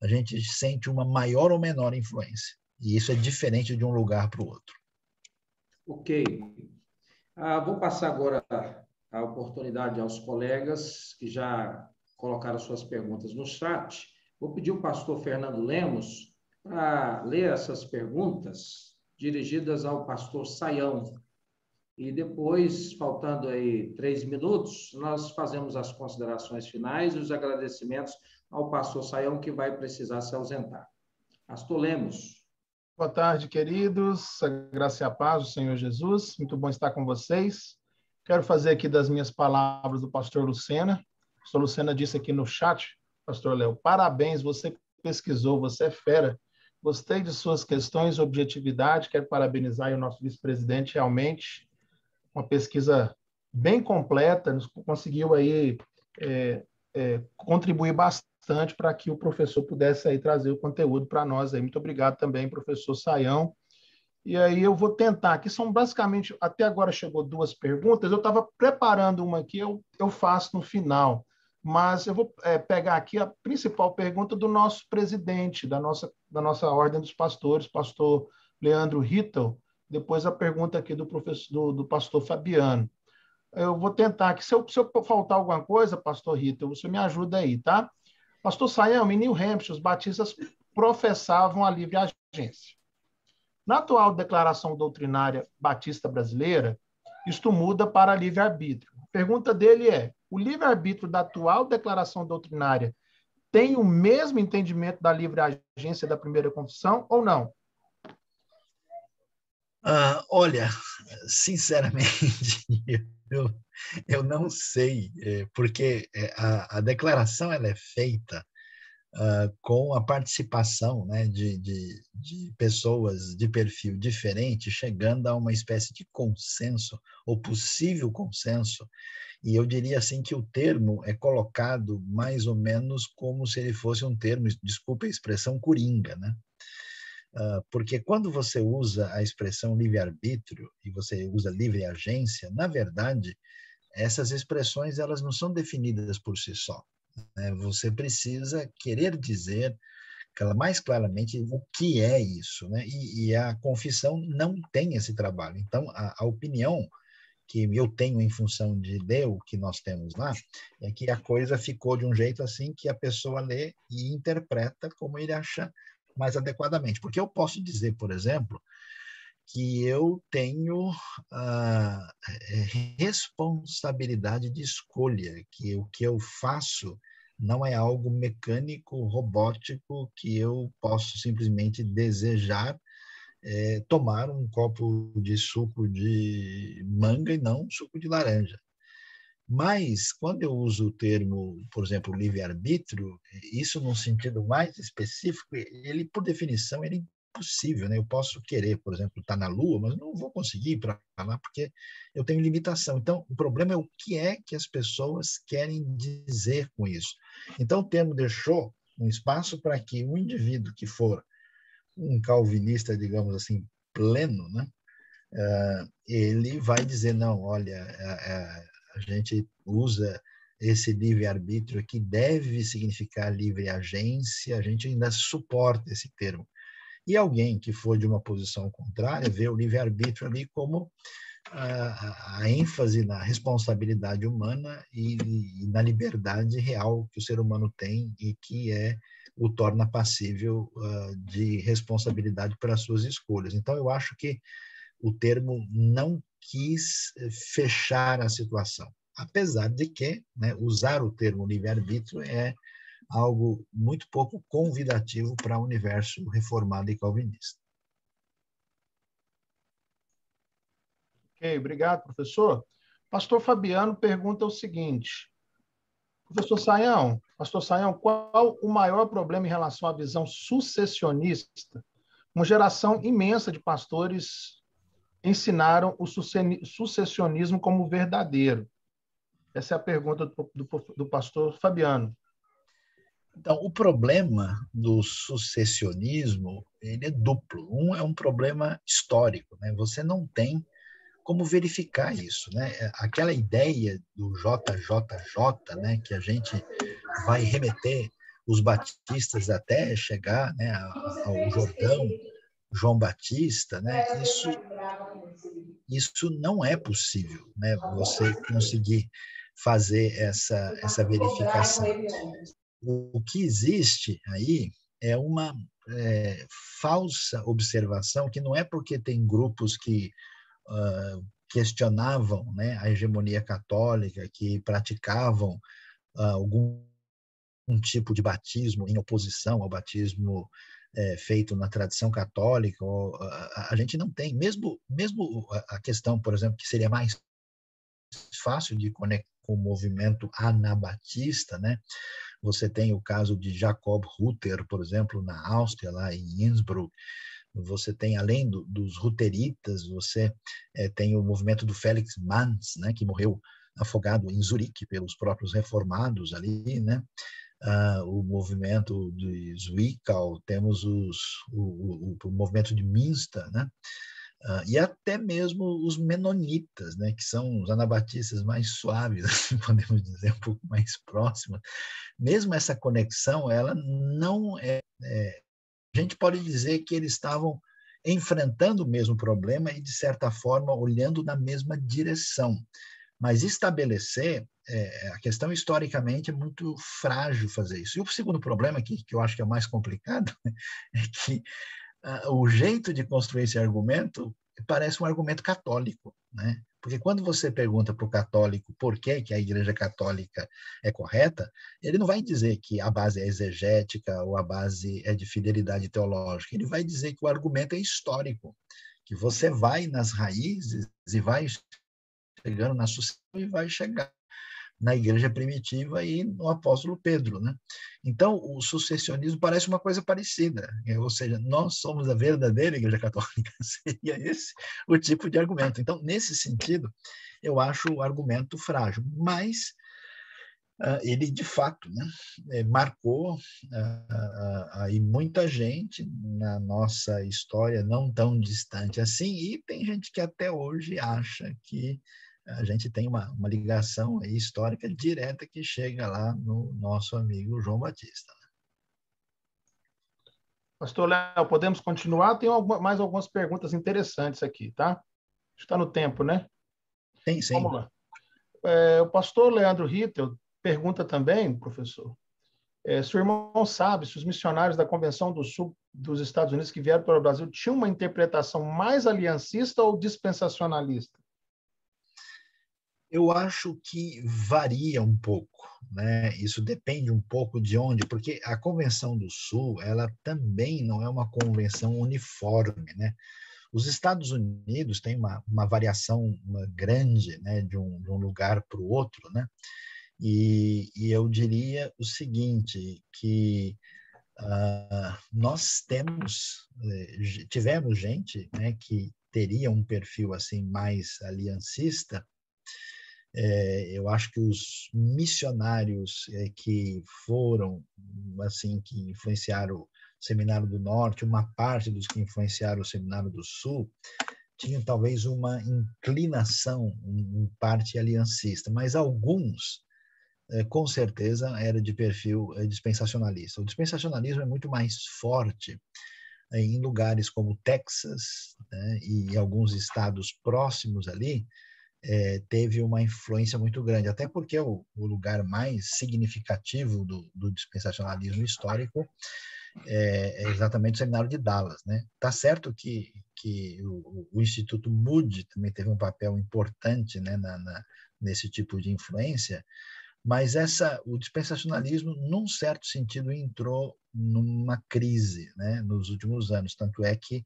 a gente sente uma maior ou menor influência. E isso é diferente de um lugar para o outro. Ok. Vou passar agora a oportunidade aos colegas que já colocaram suas perguntas no chat. Vou pedir ao pastor Fernando Lemos para ler essas perguntas dirigidas ao pastor Sayão. E depois, faltando aí 3 minutos, nós fazemos as considerações finais e os agradecimentos ao pastor Sayão, que vai precisar se ausentar. Pastor Lemos. Boa tarde, queridos. A graça e a paz do Senhor Jesus. Muito bom estar com vocês. Quero fazer aqui das minhas palavras do pastor Lucena. O pastor Lucena disse aqui no chat, pastor Léo, parabéns, você pesquisou, você é fera. Gostei de suas questões, objetividade. Quero parabenizar o nosso vice-presidente, realmente. Uma pesquisa bem completa, nos conseguiu aí contribuir bastante para que o professor pudesse aí trazer o conteúdo para nós. Aí. Muito obrigado também, professor Sayão. E aí eu vou tentar, aqui são basicamente, até agora chegou 2 perguntas, eu estava preparando uma aqui, eu faço no final, mas eu vou pegar aqui a principal pergunta do nosso presidente, da nossa Ordem dos Pastores, pastor Leandro Rittel. depois a pergunta aqui do professor, do pastor Fabiano. Eu vou tentar aqui. Se eu faltar alguma coisa, pastor Rita, você me ajuda aí, tá? Pastor Sayão, em New Hampshire, os batistas professavam a livre agência. Na atual declaração doutrinária batista brasileira, isto muda para livre-arbítrio. A pergunta dele é: o livre-arbítrio da atual declaração doutrinária tem o mesmo entendimento da livre agência da primeira confissão ou não? Olha, sinceramente, eu não sei, porque a declaração ela é feita com a participação, né, de pessoas de perfil diferente, chegando a uma espécie de consenso, ou possível consenso, e eu diria assim que o termo é colocado mais ou menos como se ele fosse um termo, desculpe a expressão, coringa, né? Porque quando você usa a expressão livre-arbítrio e você usa livre agência, na verdade, essas expressões elas não são definidas por si só. Você precisa querer dizer mais claramente o que é isso, né? E a confissão não tem esse trabalho. Então, a opinião que eu tenho em função de ler o que nós temos lá é que a coisa ficou de um jeito assim que a pessoa lê e interpreta como ele acha mais adequadamente. Porque eu posso dizer, por exemplo, que eu tenho responsabilidade de escolha, que o que eu faço não é algo mecânico, robótico, que eu posso simplesmente desejar tomar um copo de suco de manga e não suco de laranja. Mas, quando eu uso o termo, por exemplo, livre-arbítrio, isso num sentido mais específico, ele, por definição, ele é impossível, né? Eu posso querer, por exemplo, estar na Lua, mas não vou conseguir ir para lá porque eu tenho limitação. Então, o problema é o que é que as pessoas querem dizer com isso. Então, o termo deixou um espaço para que um indivíduo que for um calvinista, digamos assim, pleno, né? Ele vai dizer, não, olha, a gente usa esse livre-arbítrio que deve significar livre agência, a gente ainda suporta esse termo. E alguém que for de uma posição contrária vê o livre-arbítrio ali como a ênfase na responsabilidade humana e na liberdade real que o ser humano tem e que o torna passível de responsabilidade pelas suas escolhas. Então, eu acho que o termo não quis fechar a situação, apesar de que, né, usar o termo livre-arbítrio é algo muito pouco convidativo para o universo reformado e calvinista. Ok, obrigado, professor. Pastor Fabiano pergunta o seguinte: Pastor Sayão, qual o maior problema em relação à visão sucessionista? Uma geração imensa de pastores ensinaram o sucessionismo como verdadeiro. Essa é a pergunta do pastor Fabiano. Então, o problema do sucessionismo ele é duplo. Um é um problema histórico, né? Você não tem como verificar isso, né? Aquela ideia do JJJ, né, que a gente vai remeter os batistas até chegar, né, ao Jordão, João Batista, né? Isso não é possível, né? Você conseguir fazer essa verificação. O que existe aí é uma falsa observação que não é porque tem grupos que questionavam, né, a hegemonia católica, que praticavam algum tipo de batismo em oposição ao batismo feito na tradição católica. A gente não tem, mesmo a questão, por exemplo, que seria mais fácil de conectar com o movimento anabatista, né? Você tem o caso de Jacob Rutter, por exemplo, na Áustria, lá em Innsbruck. Você tem, além dos ruteritas, você tem o movimento do Felix Manz, né, que morreu afogado em Zurique pelos próprios reformados ali, né? O movimento de Zwickau, temos o movimento de Münster, né? E até mesmo os menonitas, né, que são os anabatistas mais suaves, assim, podemos dizer, um pouco mais próximos. Mesmo essa conexão, ela não a gente pode dizer que eles estavam enfrentando o mesmo problema e, de certa forma, olhando na mesma direção. Mas estabelecer, a questão historicamente é muito frágil fazer isso. E o segundo problema, que eu acho que é o mais complicado, é que o jeito de construir esse argumento parece um argumento católico, né? Porque quando você pergunta para o católico por que a Igreja Católica é correta, ele não vai dizer que a base é exegética ou a base é de fidelidade teológica. Ele vai dizer que o argumento é histórico, que você vai nas raízes e vai chegando na sucessão e vai chegar na igreja primitiva e no apóstolo Pedro, né? Então, o sucessionismo parece uma coisa parecida, ou seja, nós somos a verdadeira igreja católica, seria esse o tipo de argumento. Então, nesse sentido, eu acho o argumento frágil, mas ele, de fato, né, marcou aí muita gente na nossa história, não tão distante assim, e tem gente que até hoje acha que a gente tem uma ligação histórica direta que chega lá no nosso amigo João Batista. Pastor Léo, podemos continuar? Tem mais algumas perguntas interessantes aqui, tá? Está no tempo, né? Sim, sim. Vamos lá. O pastor Leandro Rittel pergunta também, professor, se o irmão sabe se os missionários da Convenção do Sul dos Estados Unidos que vieram para o Brasil tinham uma interpretação mais aliancista ou dispensacionalista? Eu acho que varia um pouco, né? Isso depende um pouco de onde, porque a Convenção do Sul, ela também não é uma convenção uniforme, né? Os Estados Unidos têm uma variação grande, né, de um lugar para o outro, né? E eu diria o seguinte, que nós tivemos gente, né, que teria um perfil assim mais aliancista. Eu acho que os missionários que foram, assim, que influenciaram o Seminário do Norte, uma parte dos que influenciaram o Seminário do Sul, tinham talvez uma inclinação, em parte aliancista, mas alguns, com certeza, eram de perfil dispensacionalista. O dispensacionalismo é muito mais forte em lugares como Texas, né, e alguns estados próximos ali, teve uma influência muito grande, até porque o lugar mais significativo do dispensacionalismo histórico é exatamente o Seminário de Dallas, né? Tá certo que o Instituto Moody também teve um papel importante, né, nesse tipo de influência, mas o dispensacionalismo, num certo sentido, entrou numa crise, né, nos últimos anos, tanto é que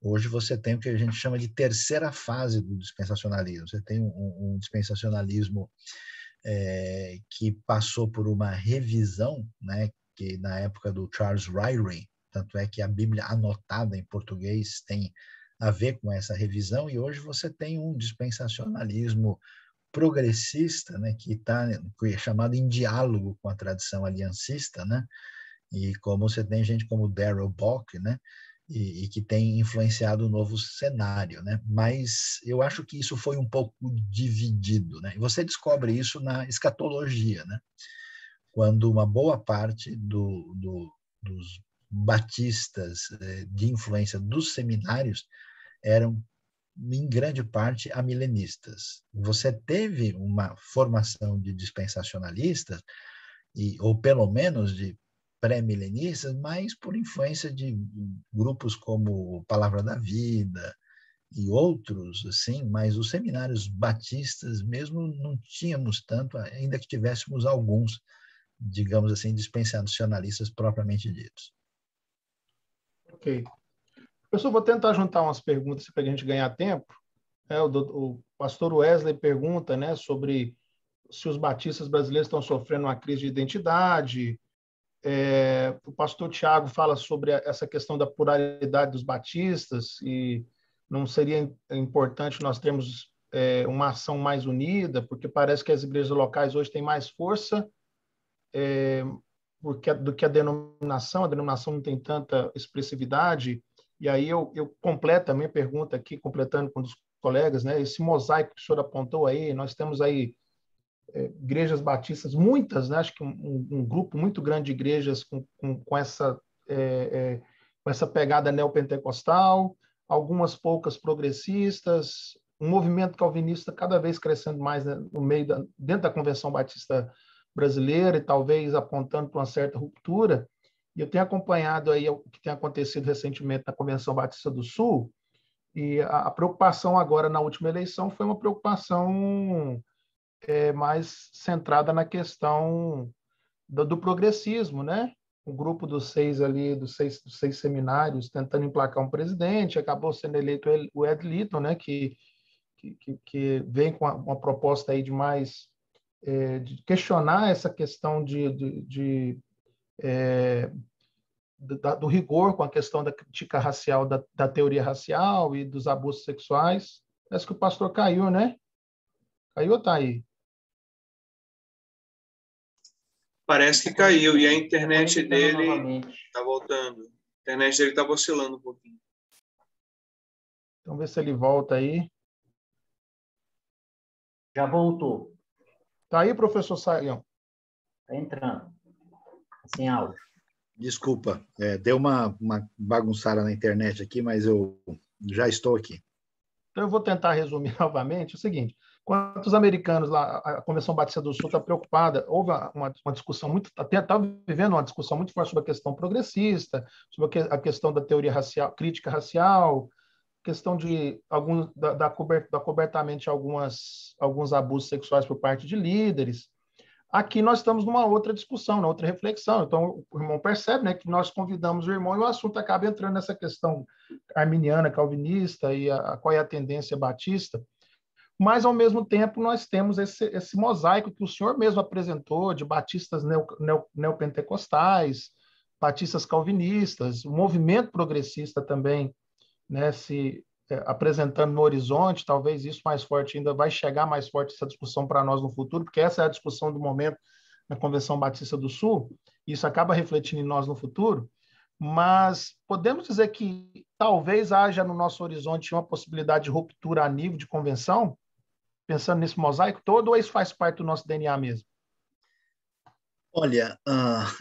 hoje você tem o que a gente chama de terceira fase do dispensacionalismo. Você tem um dispensacionalismo que passou por uma revisão, né, que na época do Charles Ryrie, tanto é que a Bíblia anotada em português tem a ver com essa revisão, e hoje você tem um dispensacionalismo progressista, né, que é chamado em diálogo com a tradição aliancista, né, e como você tem gente como Darrell Bock, né, e que tem influenciado o novo cenário, né? Mas eu acho que isso foi um pouco dividido, né? E você descobre isso na escatologia, né? Quando uma boa parte dos batistas de influência dos seminários eram, em grande parte, amilenistas. Você teve uma formação de dispensacionalistas, ou pelo menos de pré-milenistas, mas por influência de grupos como Palavra da Vida e outros, assim, mas os seminários batistas mesmo não tínhamos tanto, ainda que tivéssemos alguns, digamos assim, dispensacionalistas propriamente ditos. Ok. Professor, vou tentar juntar umas perguntas para a gente ganhar tempo. O pastor Wesley pergunta, né, sobre se os batistas brasileiros estão sofrendo uma crise de identidade. O pastor Tiago fala sobre essa questão da pluralidade dos batistas e não seria importante nós termos uma ação mais unida, porque parece que as igrejas locais hoje têm mais força do que a denominação não tem tanta expressividade. E aí eu completo a minha pergunta aqui, completando com os colegas, né? Esse mosaico que o senhor apontou aí, nós temos aí igrejas batistas, muitas, né? Acho que um grupo muito grande de igrejas com essa pegada neopentecostal. algumas poucas progressistas, um movimento calvinista cada vez crescendo mais, né, dentro da Convenção Batista Brasileira, e talvez apontando para uma certa ruptura. E eu tenho acompanhado aí o que tem acontecido recentemente na Convenção Batista do Sul, e a preocupação agora na última eleição foi uma preocupação mais centrada na questão do progressismo, né? O grupo dos seis seis seminários tentando emplacar um presidente, acabou sendo eleito o Ed Litton, né? Que vem com uma proposta aí de questionar essa questão do rigor com a questão da crítica racial, da teoria racial e dos abusos sexuais. Parece que o pastor caiu, né? Caiu ou está aí? Parece que caiu, e a internet dele está voltando. A internet dele está oscilando um pouquinho. Vamos ver se ele volta aí. Já voltou. Está aí, professor Saião? Está entrando. Sem áudio. Desculpa, deu uma bagunçada na internet aqui, mas eu já estou aqui. Então, eu vou tentar resumir novamente o seguinte: quando os americanos lá, a Convenção Batista do Sul está preocupada, houve uma discussão está vivendo uma discussão muito forte sobre a questão progressista, sobre a questão da teoria racial, crítica racial, questão de da cobertamento de alguns abusos sexuais por parte de líderes. Aqui nós estamos numa outra discussão, numa outra reflexão. Então, o irmão percebe, né, que nós convidamos o irmão e o assunto acaba entrando nessa questão arminiana, calvinista e qual é a tendência batista. Mas, ao mesmo tempo, nós temos esse mosaico que o senhor mesmo apresentou de batistas neopentecostais, batistas calvinistas, o movimento progressista também, né, se apresentando no horizonte. Talvez isso mais forte ainda vai chegar mais forte essa discussão para nós no futuro, porque essa é a discussão do momento na Convenção Batista do Sul, e isso acaba refletindo em nós no futuro. Mas podemos dizer que talvez haja no nosso horizonte uma possibilidade de ruptura a nível de convenção, pensando nesse mosaico todo, ou isso faz parte do nosso DNA mesmo? Olha,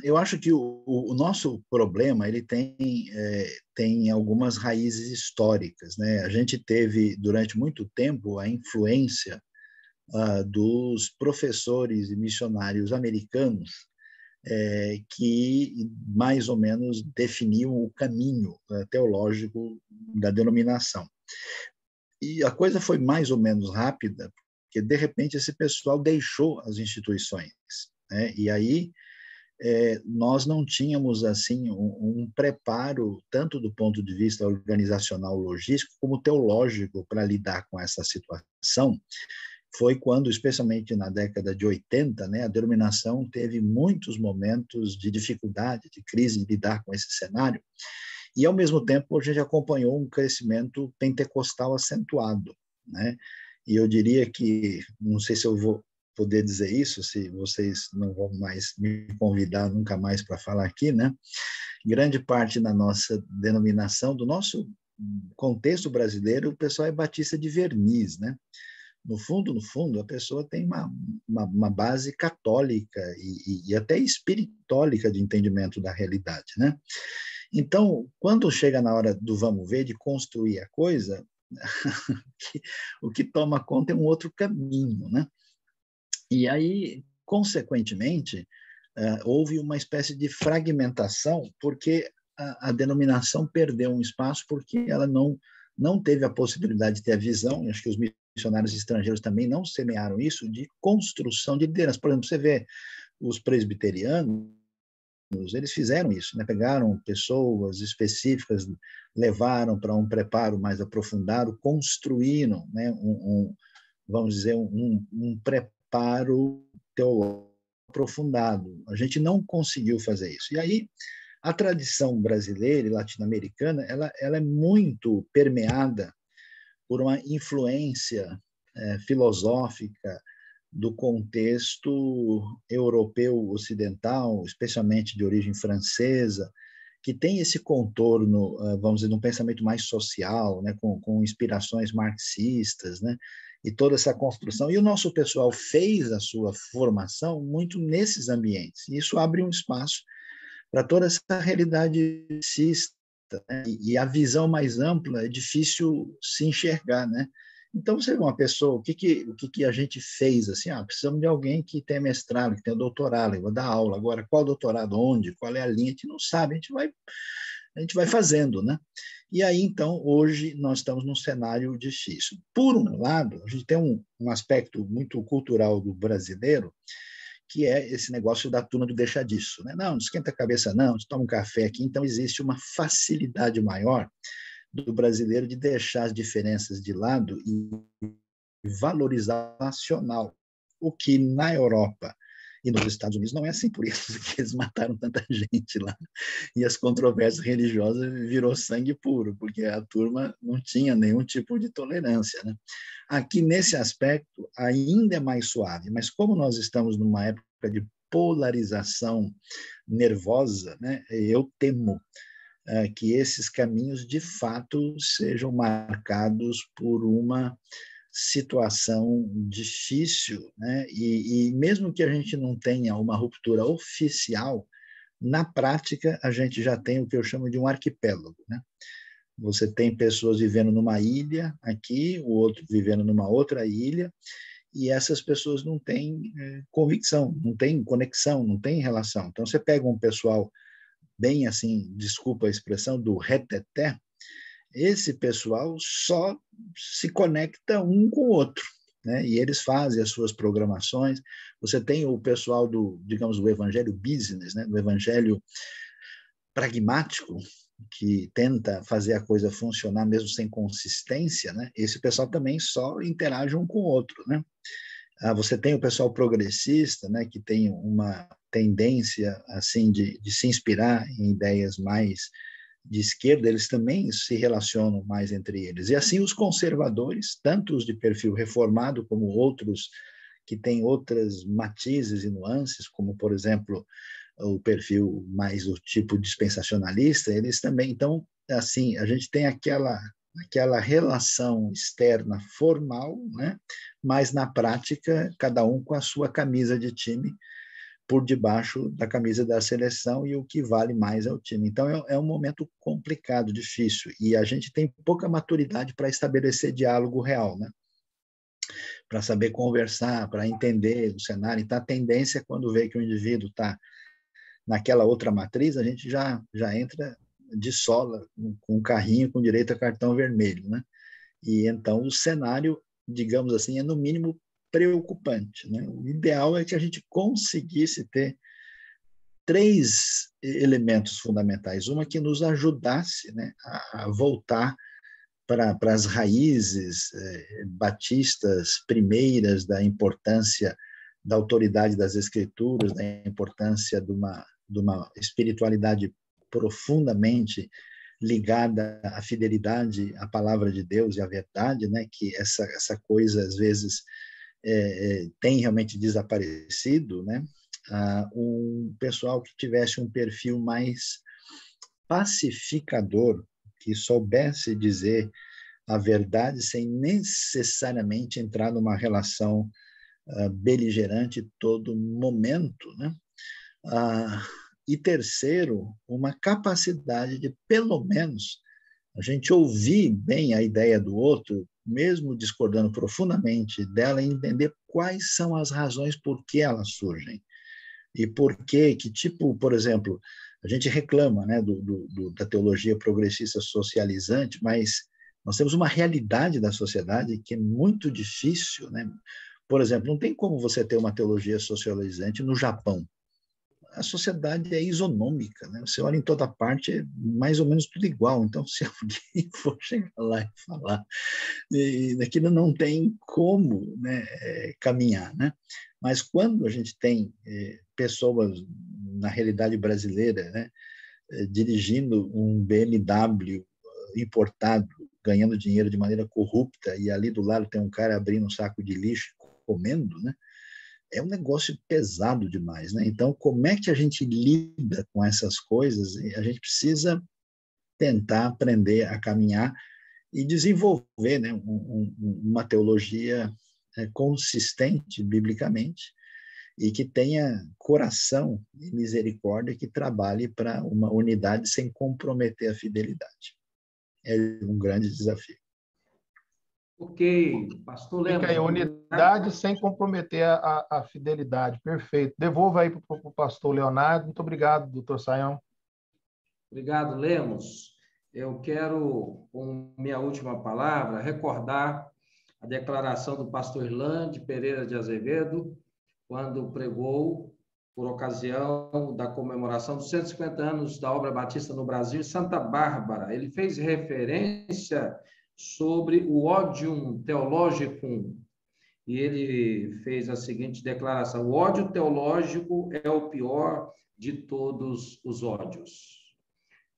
eu acho que o nosso problema ele tem algumas raízes históricas, né? A gente teve, durante muito tempo, a influência dos professores e missionários americanos que, mais ou menos, definiam o caminho teológico da denominação. E a coisa foi mais ou menos rápida, porque, de repente, esse pessoal deixou as instituições. E aí nós não tínhamos assim um preparo tanto do ponto de vista organizacional, logístico, como teológico para lidar com essa situação. Foi quando, especialmente na década de 80, né, a denominação teve muitos momentos de dificuldade, de crise, de lidar com esse cenário. E, ao mesmo tempo, a gente acompanhou um crescimento pentecostal acentuado, né? E eu diria que, não sei se eu vou poder dizer isso, se vocês não vão mais me convidar nunca mais para falar aqui, né? Grande parte da nossa denominação, do nosso contexto brasileiro, o pessoal é batista de verniz, né? No fundo, a pessoa tem uma base católica e até espiritólica de entendimento da realidade, né? Então, quando chega na hora do vamos ver, de construir a coisa, o que toma conta é um outro caminho, né? E aí, consequentemente, houve uma espécie de fragmentação, porque a denominação perdeu um espaço porque ela não teve a possibilidade de ter a visão, acho que os missionários estrangeiros também não semearam isso, de construção de liderança. Por exemplo, você vê os presbiterianos, eles fizeram isso, né? Pegaram pessoas específicas, levaram para um preparo mais aprofundado, construíram, né, vamos dizer, um preparo teológico aprofundado. A gente não conseguiu fazer isso. E aí, a tradição brasileira e latino-americana, ela é muito permeada por uma influência filosófica do contexto europeu ocidental, especialmente de origem francesa, que tem esse contorno, vamos dizer, de um pensamento mais social, né, com inspirações marxistas, né, e toda essa construção. E o nosso pessoal fez a sua formação muito nesses ambientes. E isso abre um espaço para toda essa realidade marxista, né? E a visão mais ampla é difícil se enxergar, né? Então, você vê uma pessoa, o que a gente fez? Assim, precisamos de alguém que tenha mestrado, que tenha doutorado, eu vou dar aula. Agora, qual doutorado, onde, qual é a linha? A gente não sabe, a gente vai fazendo, né? E aí, então, hoje nós estamos num cenário difícil. Por um lado, a gente tem um aspecto muito cultural do brasileiro, que é esse negócio da turma do deixa disso, né? Não esquenta a cabeça, não, toma um café aqui. Então, existe uma facilidade maior do brasileiro de deixar as diferenças de lado e valorizar o nacional, o que na Europa e nos Estados Unidos não é assim, por isso que eles mataram tanta gente lá. E as controvérsias religiosas virou sangue puro, porque a turma não tinha nenhum tipo de tolerância, né? Aqui, nesse aspecto, ainda é mais suave, mas como nós estamos numa época de polarização nervosa, né, eu temo que esses caminhos, de fato, sejam marcados por uma situação difícil, né? E mesmo que a gente não tenha uma ruptura oficial, na prática, a gente já tem o que eu chamo de um arquipélago, né? Você tem pessoas vivendo numa ilha aqui, o outro vivendo numa outra ilha, e essas pessoas não têm convicção, não têm conexão, não têm relação. Então, você pega um pessoal bem assim, desculpa a expressão, do reteté, esse pessoal só se conecta um com o outro, né? E eles fazem as suas programações. Você tem o pessoal do, digamos, do evangelho business, né? Do evangelho pragmático, que tenta fazer a coisa funcionar mesmo sem consistência, né? Esse pessoal também só interage um com o outro, né? Você tem o pessoal progressista, né, que tem uma tendência assim de se inspirar em ideias mais de esquerda, eles também se relacionam mais entre eles. E assim os conservadores, tanto os de perfil reformado como outros que têm outras matizes e nuances, como, por exemplo, o perfil mais do tipo dispensacionalista, eles também. Então, assim, a gente tem aquela relação externa formal, né? Mas na prática, cada um com a sua camisa de time por debaixo da camisa da seleção, e o que vale mais é o time. Então, é um momento complicado, difícil, e a gente tem pouca maturidade para estabelecer diálogo real, né? Para saber conversar, para entender o cenário. Então, a tendência é quando vê que o indivíduo está naquela outra matriz, a gente já entra de sola, com um carrinho com direito a cartão vermelho, né? E então o cenário, digamos assim, é no mínimo preocupante, né? O ideal é que a gente conseguisse ter 3 elementos fundamentais. Uma que nos ajudasse, né, a voltar para as raízes batistas primeiras da importância da autoridade das Escrituras, da importância de uma espiritualidade profundamente ligada à fidelidade à palavra de Deus e à verdade, né? Que essa coisa às vezes tem realmente desaparecido, né? Um pessoal que tivesse um perfil mais pacificador, que soubesse dizer a verdade sem necessariamente entrar numa relação beligerante todo momento, né? E terceiro, uma capacidade de, pelo menos, a gente ouvir bem a ideia do outro, mesmo discordando profundamente dela, e entender quais são as razões por que elas surgem. E por que tipo, por exemplo, a gente reclama, né, da teologia progressista socializante, mas nós temos uma realidade da sociedade que é muito difícil, né? Por exemplo, não tem como você ter uma teologia socializante no Japão. A sociedade é isonômica, né? Você olha em toda parte, é mais ou menos tudo igual. Então, se alguém for chegar lá e falar, daquilo não tem como, né, caminhar, né? Mas quando a gente tem pessoas, na realidade brasileira, né, dirigindo um BMW importado, ganhando dinheiro de maneira corrupta, e ali do lado tem um cara abrindo um saco de lixo comendo, né? É um negócio pesado demais, né? Então, como é que a gente lida com essas coisas? A gente precisa tentar aprender a caminhar e desenvolver, né, uma teologia consistente biblicamente, e que tenha coração e misericórdia, que trabalhe para uma unidade sem comprometer a fidelidade. É um grande desafio. Ok, pastor Lemos. Fica aí, unidade sem comprometer a fidelidade. Perfeito. Devolva aí para o pastor Leonardo. Muito obrigado, doutor Sayão. Obrigado, Lemos. Eu quero, com minha última palavra, recordar a declaração do pastor Irlande Pereira de Azevedo, quando pregou por ocasião da comemoração dos 150 anos da obra batista no Brasil, em Santa Bárbara. Ele fez referência sobre o odium theologicum, e ele fez a seguinte declaração: o ódio teológico é o pior de todos os ódios.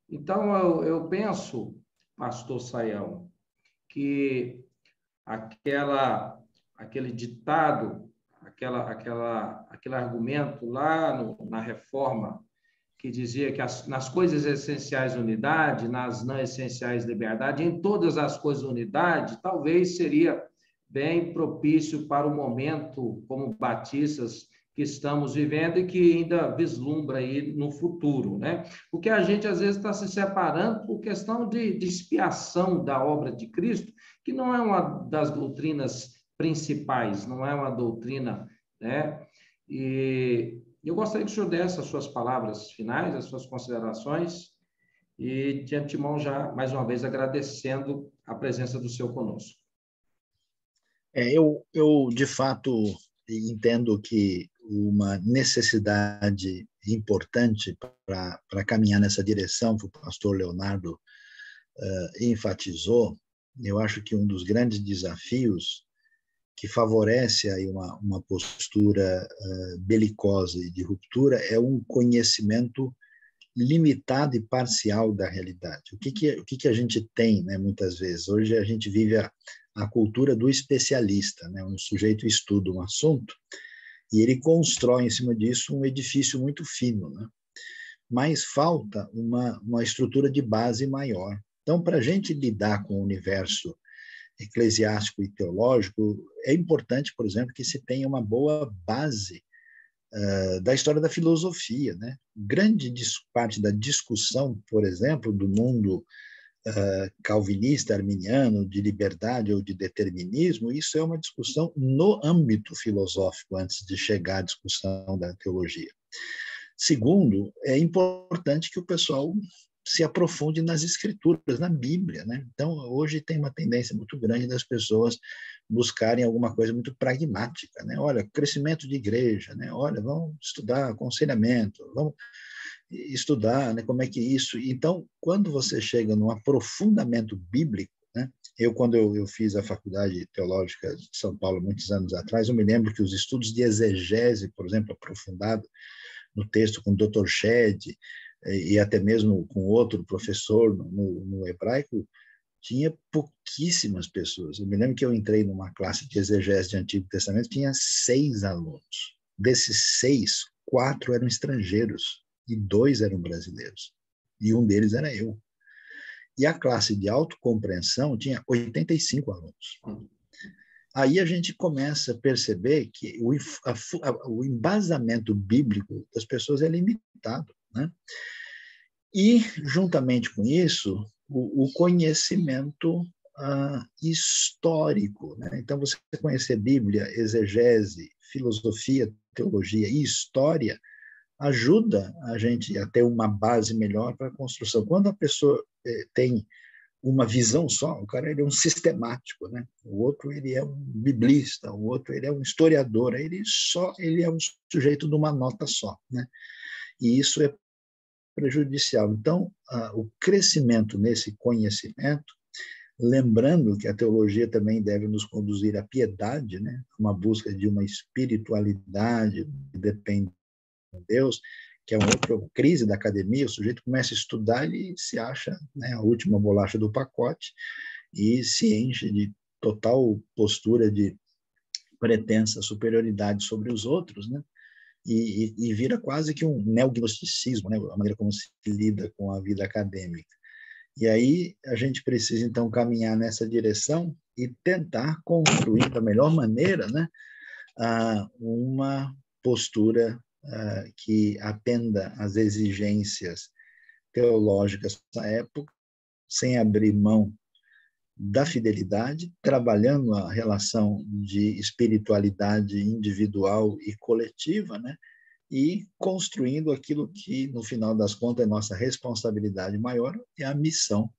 Então, eu penso, pastor Sayão, que aquele ditado, aquele argumento lá na Reforma, que dizia que nas coisas essenciais unidade, nas não essenciais liberdade, em todas as coisas unidade, talvez seria bem propício para o momento como batistas que estamos vivendo e que ainda vislumbra aí no futuro, né? Porque a gente, às vezes, está se separando por questão de expiação da obra de Cristo, que não é uma das doutrinas principais, não é uma doutrina, né? E eu gostaria que o senhor desse as suas palavras finais, as suas considerações, e de antemão já, mais uma vez, agradecendo a presença do senhor conosco. Eu, de fato, entendo que uma necessidade importante para caminhar nessa direção que o pastor Leonardo enfatizou. Eu acho que um dos grandes desafios que favorece aí uma postura belicosa e de ruptura é um conhecimento limitado e parcial da realidade. O que a gente tem, né, muitas vezes? Hoje a gente vive a cultura do especialista, né? Um sujeito estuda um assunto e ele constrói em cima disso um edifício muito fino, né? Mas falta uma estrutura de base maior. Então, para a gente lidar com o universo eclesiástico e teológico, é importante, por exemplo, que se tenha uma boa base da história da filosofia, né? Grande parte da discussão, por exemplo, do mundo calvinista, arminiano, de liberdade ou de determinismo, isso é uma discussão no âmbito filosófico, antes de chegar à discussão da teologia. Segundo, é importante que o pessoal se aprofunde nas escrituras, na Bíblia, né? Então, hoje tem uma tendência muito grande das pessoas buscarem alguma coisa muito pragmática, né? Olha, crescimento de igreja, né? Olha, vamos estudar aconselhamento, vamos estudar, né, como é que isso... Então, quando você chega num aprofundamento bíblico, né? Quando eu fiz a Faculdade Teológica de São Paulo, muitos anos atrás, eu me lembro que os estudos de exegese, por exemplo, aprofundado no texto com o Dr. Shedd, e até mesmo com outro professor no hebraico, tinha pouquíssimas pessoas. Eu me lembro que eu entrei numa classe de exegese de Antigo Testamento, tinha 6 alunos. Desses 6, 4 eram estrangeiros e 2 eram brasileiros. E um deles era eu. E a classe de autocompreensão tinha 85 alunos. Aí a gente começa a perceber que o embasamento bíblico das pessoas é limitado, né? E, juntamente com isso, o conhecimento histórico, né? Então, você conhecer Bíblia, exegese, filosofia, teologia e história ajuda a gente a ter uma base melhor para a construção. Quando a pessoa tem uma visão só, o cara ele é um sistemático, né? O outro ele é um biblista, o outro ele é um historiador, ele é um sujeito de uma nota só, né? E isso é prejudicial. Então, o crescimento nesse conhecimento, lembrando que a teologia também deve nos conduzir à piedade, né? Uma busca de uma espiritualidade que depende de Deus, que é uma outra crise da academia. O sujeito começa a estudar e se acha, né, a última bolacha do pacote e se enche de total postura de pretensa superioridade sobre os outros, né? E vira quase que um neognosticismo, né? A maneira como se lida com a vida acadêmica. E aí a gente precisa, então, caminhar nessa direção e tentar construir da melhor maneira, né, uma postura que atenda às exigências teológicas da época, sem abrir mão da fidelidade, trabalhando a relação de espiritualidade individual e coletiva, né? E construindo aquilo que, no final das contas, é nossa responsabilidade maior, é a missão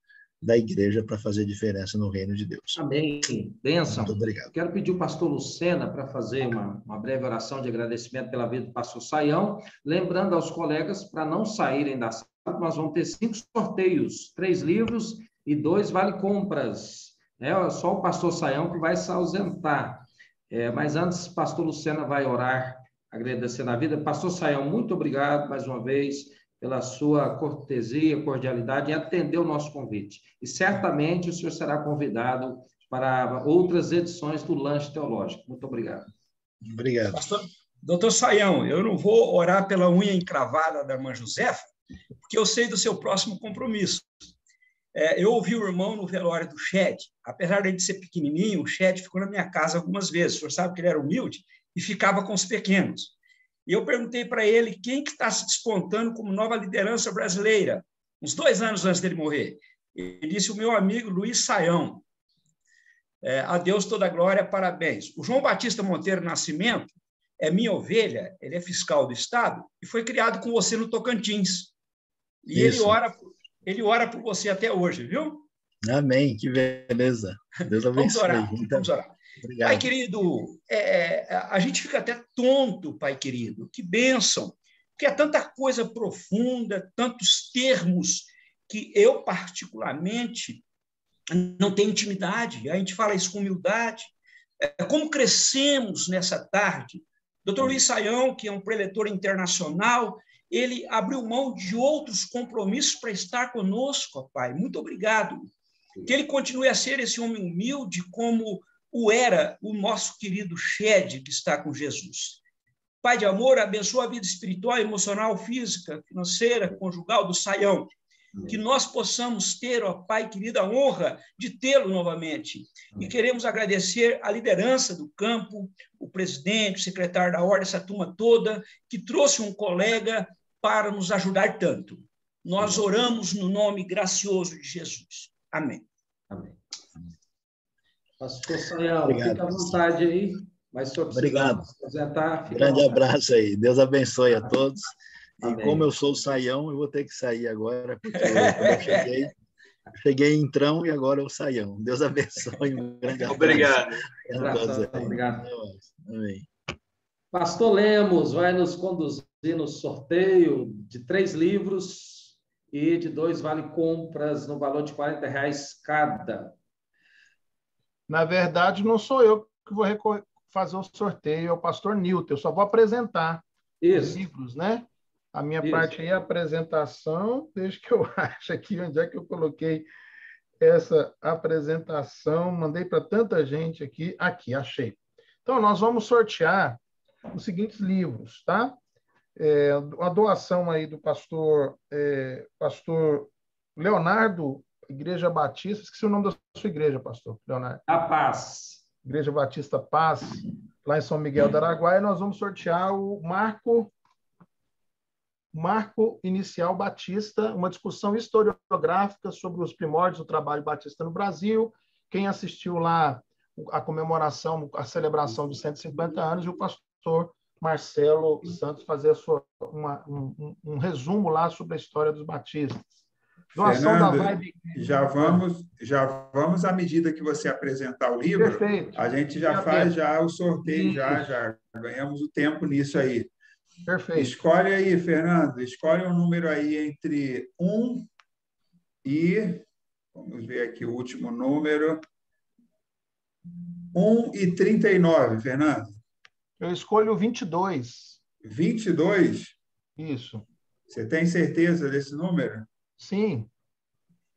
da igreja para fazer diferença no reino de Deus. Amém. Bênção. Muito obrigado. Quero pedir o pastor Lucena para fazer uma breve oração de agradecimento pela vida do pastor Saião, lembrando aos colegas para não saírem da sala, nós vamos ter 5 sorteios, 3 livros e 2 vale-compras. É só o pastor Saião que vai se ausentar. Mas antes, o pastor Lucena vai orar, agradecendo a vida. Pastor Saião, muito obrigado mais uma vez pela sua cortesia, cordialidade em atender o nosso convite. E certamente o senhor será convidado para outras edições do Lanche Teológico. Muito obrigado. Obrigado. Doutor Saião, eu não vou orar pela unha encravada da irmã Josefa, porque eu sei do seu próximo compromisso. Eu ouvi o irmão no velório do Shed. Apesar de ele ser pequenininho, o Shed ficou na minha casa algumas vezes. O senhor sabe que ele era humilde e ficava com os pequenos. E eu perguntei para ele quem que está se despontando como nova liderança brasileira, uns 2 anos antes dele morrer. Ele disse, o meu amigo Luiz Saião. A Deus toda a glória, parabéns. O João Batista Monteiro Nascimento é minha ovelha, ele é fiscal do Estado e foi criado com você no Tocantins. E ele ora por você até hoje, viu? Amém, que beleza. Deus abençoe. Vamos orar. Obrigado. Pai querido, a gente fica até tonto, Pai querido, que bênção, porque é tanta coisa profunda, tantos termos que eu, particularmente, não tenho intimidade, a gente fala isso com humildade, como crescemos nessa tarde. Dr. Luiz Saião, que é um preletor internacional, ele abriu mão de outros compromissos para estar conosco, Pai, muito obrigado, que ele continue a ser esse homem humilde como era o nosso querido Shed, que está com Jesus. Pai de amor, abençoa a vida espiritual, emocional, física, financeira, conjugal do Saião. Que nós possamos ter, ó Pai querido, a honra de tê-lo novamente. E queremos agradecer a liderança do campo, o presidente, o secretário da ordem, essa turma toda, que trouxe um colega para nos ajudar tanto. Nós oramos no nome gracioso de Jesus. Amém. Amém. Pastor Saião, fica à vontade aí, mas se eu obrigado. Apresentar, grande abraço aí, Deus abençoe a todos. Amém. E como eu sou o Saião, eu vou ter que sair agora, porque eu cheguei em Trão e agora é o Saião. Deus abençoe. Um grande abraço. Obrigado. Obrigado. Amém. Pastor Lemos vai nos conduzir no sorteio de 3 livros e de 2 vale-compras no valor de R$40 cada. Na verdade, não sou eu que vou fazer o sorteio, é o pastor Nilton. Eu só vou apresentar os livros, né? A minha parte aí é a apresentação. Deixa que eu acho aqui onde é que eu coloquei essa apresentação. Mandei para tanta gente aqui. Aqui, achei. Então, nós vamos sortear os seguintes livros, tá? A doação aí do pastor Leonardo, Igreja Batista. Esqueci o nome da sua igreja, pastor Leonardo. A Paz. Igreja Batista Paz, lá em São Miguel do Araguaia. Nós vamos sortear o Marco Inicial Batista, uma discussão historiográfica sobre os primórdios do trabalho batista no Brasil. Quem assistiu lá a comemoração, a celebração dos 150 anos, e o pastor Marcelo Santos fazer um resumo lá sobre a história dos batistas. Doação Fernando, da Vibe. já vamos à medida que você apresentar o livro, perfeito. A gente já faz já o sorteio, já ganhamos o tempo nisso aí. Perfeito. Escolhe aí, Fernando, escolhe um número aí entre 1 e... Vamos ver aqui o último número. 1 e 39, Fernando. Eu escolho o 22. 22? Isso. Você tem certeza desse número? Sim.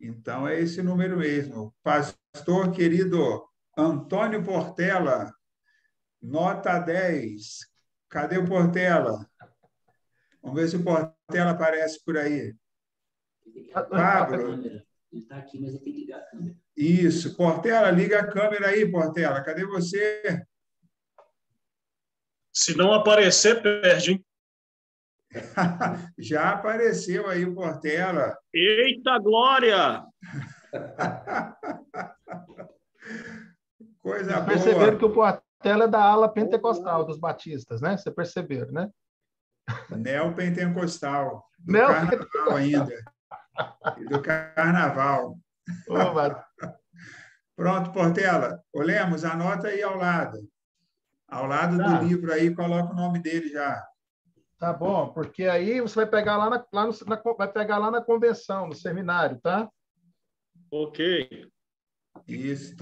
Então, é esse número mesmo. Pastor querido Antônio Portela, nota 10. Cadê o Portela? Vamos ver se o Portela aparece por aí. Pablo. Ele está aqui, mas ele tem que ligar a câmera. Isso. Portela, liga a câmera aí, Portela. Cadê você? Se não aparecer, perde, hein? Já apareceu aí o Portela. Eita, glória! Coisa Vocês boa. perceberam que o Portela é da ala pentecostal dos batistas, né? Vocês perceberam, né? Neopentecostal. Do carnaval ainda. E do carnaval. Pronto, Portela. Ô, Lemos, anota aí ao lado. Ao lado do livro aí, coloca o nome dele já. Tá bom, porque aí você vai pegar vai pegar lá na convenção, no seminário, tá? Ok. Isso.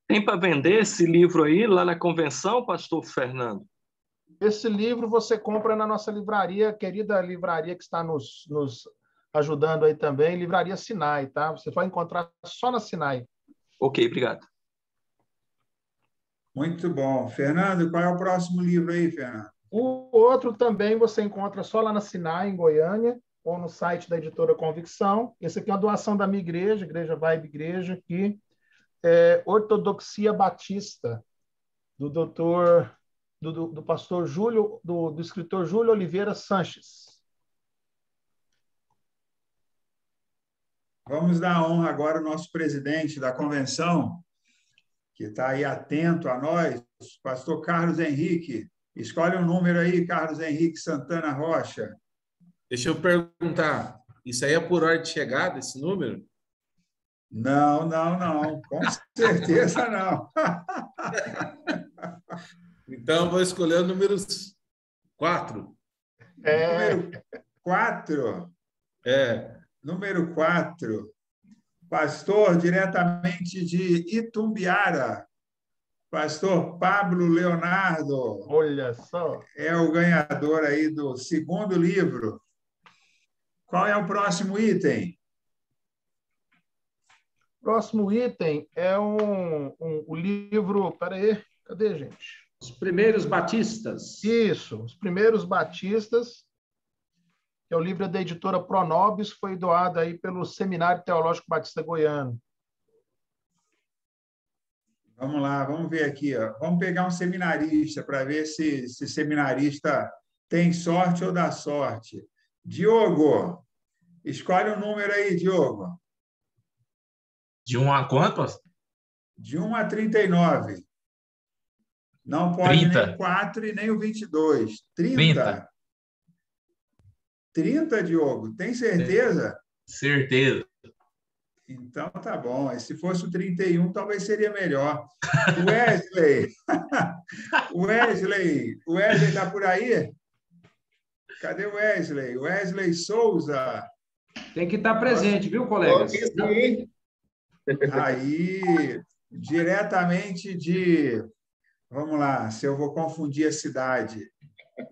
Tem para vender esse livro aí lá na convenção, pastor Fernando? Esse livro você compra na nossa livraria, querida livraria que está nos ajudando aí também, Livraria Sinai, tá? Você vai encontrar só na Sinai. Ok, obrigado. Muito bom. Fernando, qual é o próximo livro aí, Fernando? O outro também você encontra só lá na Sinai, em Goiânia, ou no site da editora Convicção. Esse aqui é uma doação da minha igreja, Igreja Vibe Igreja, aqui. Ortodoxia Batista, do pastor Júlio, do escritor Júlio Oliveira Sanches. Vamos dar honra agora ao nosso presidente da convenção, que está aí atento a nós, pastor Carlos Henrique. Escolhe um número aí, Carlos Henrique Santana Rocha. Deixa eu perguntar, isso aí é por hora de chegada, esse número? Não. Com certeza não. Então, eu vou escolher o número 4. Número 4? Número 4. Pastor, diretamente de Itumbiara, pastor Pablo Leonardo. Olha só. É o ganhador aí do segundo livro. Qual é o próximo item? Próximo item é o livro... Peraí, cadê, gente? Os Primeiros Batistas. Isso, Os Primeiros Batistas, que é o livro da editora Pronobis, foi doado aí pelo Seminário Teológico Batista Goiano. Vamos lá, vamos ver aqui. Ó. Vamos pegar um seminarista para ver se esse seminarista tem sorte ou dá sorte. Diogo, escolhe um número aí, Diogo. De 1 a quanto? De 1 a 39. Não pode 30. nem 4 e nem o 22. 30. 30, Diogo? Tem certeza? Certeza. Então, tá bom. Se fosse o 31, talvez seria melhor. Wesley. Wesley está por aí? Cadê o Wesley? Wesley Souza. Tem que estar presente, viu, colegas? Aí, diretamente de... Vamos lá, se eu vou confundir a cidade.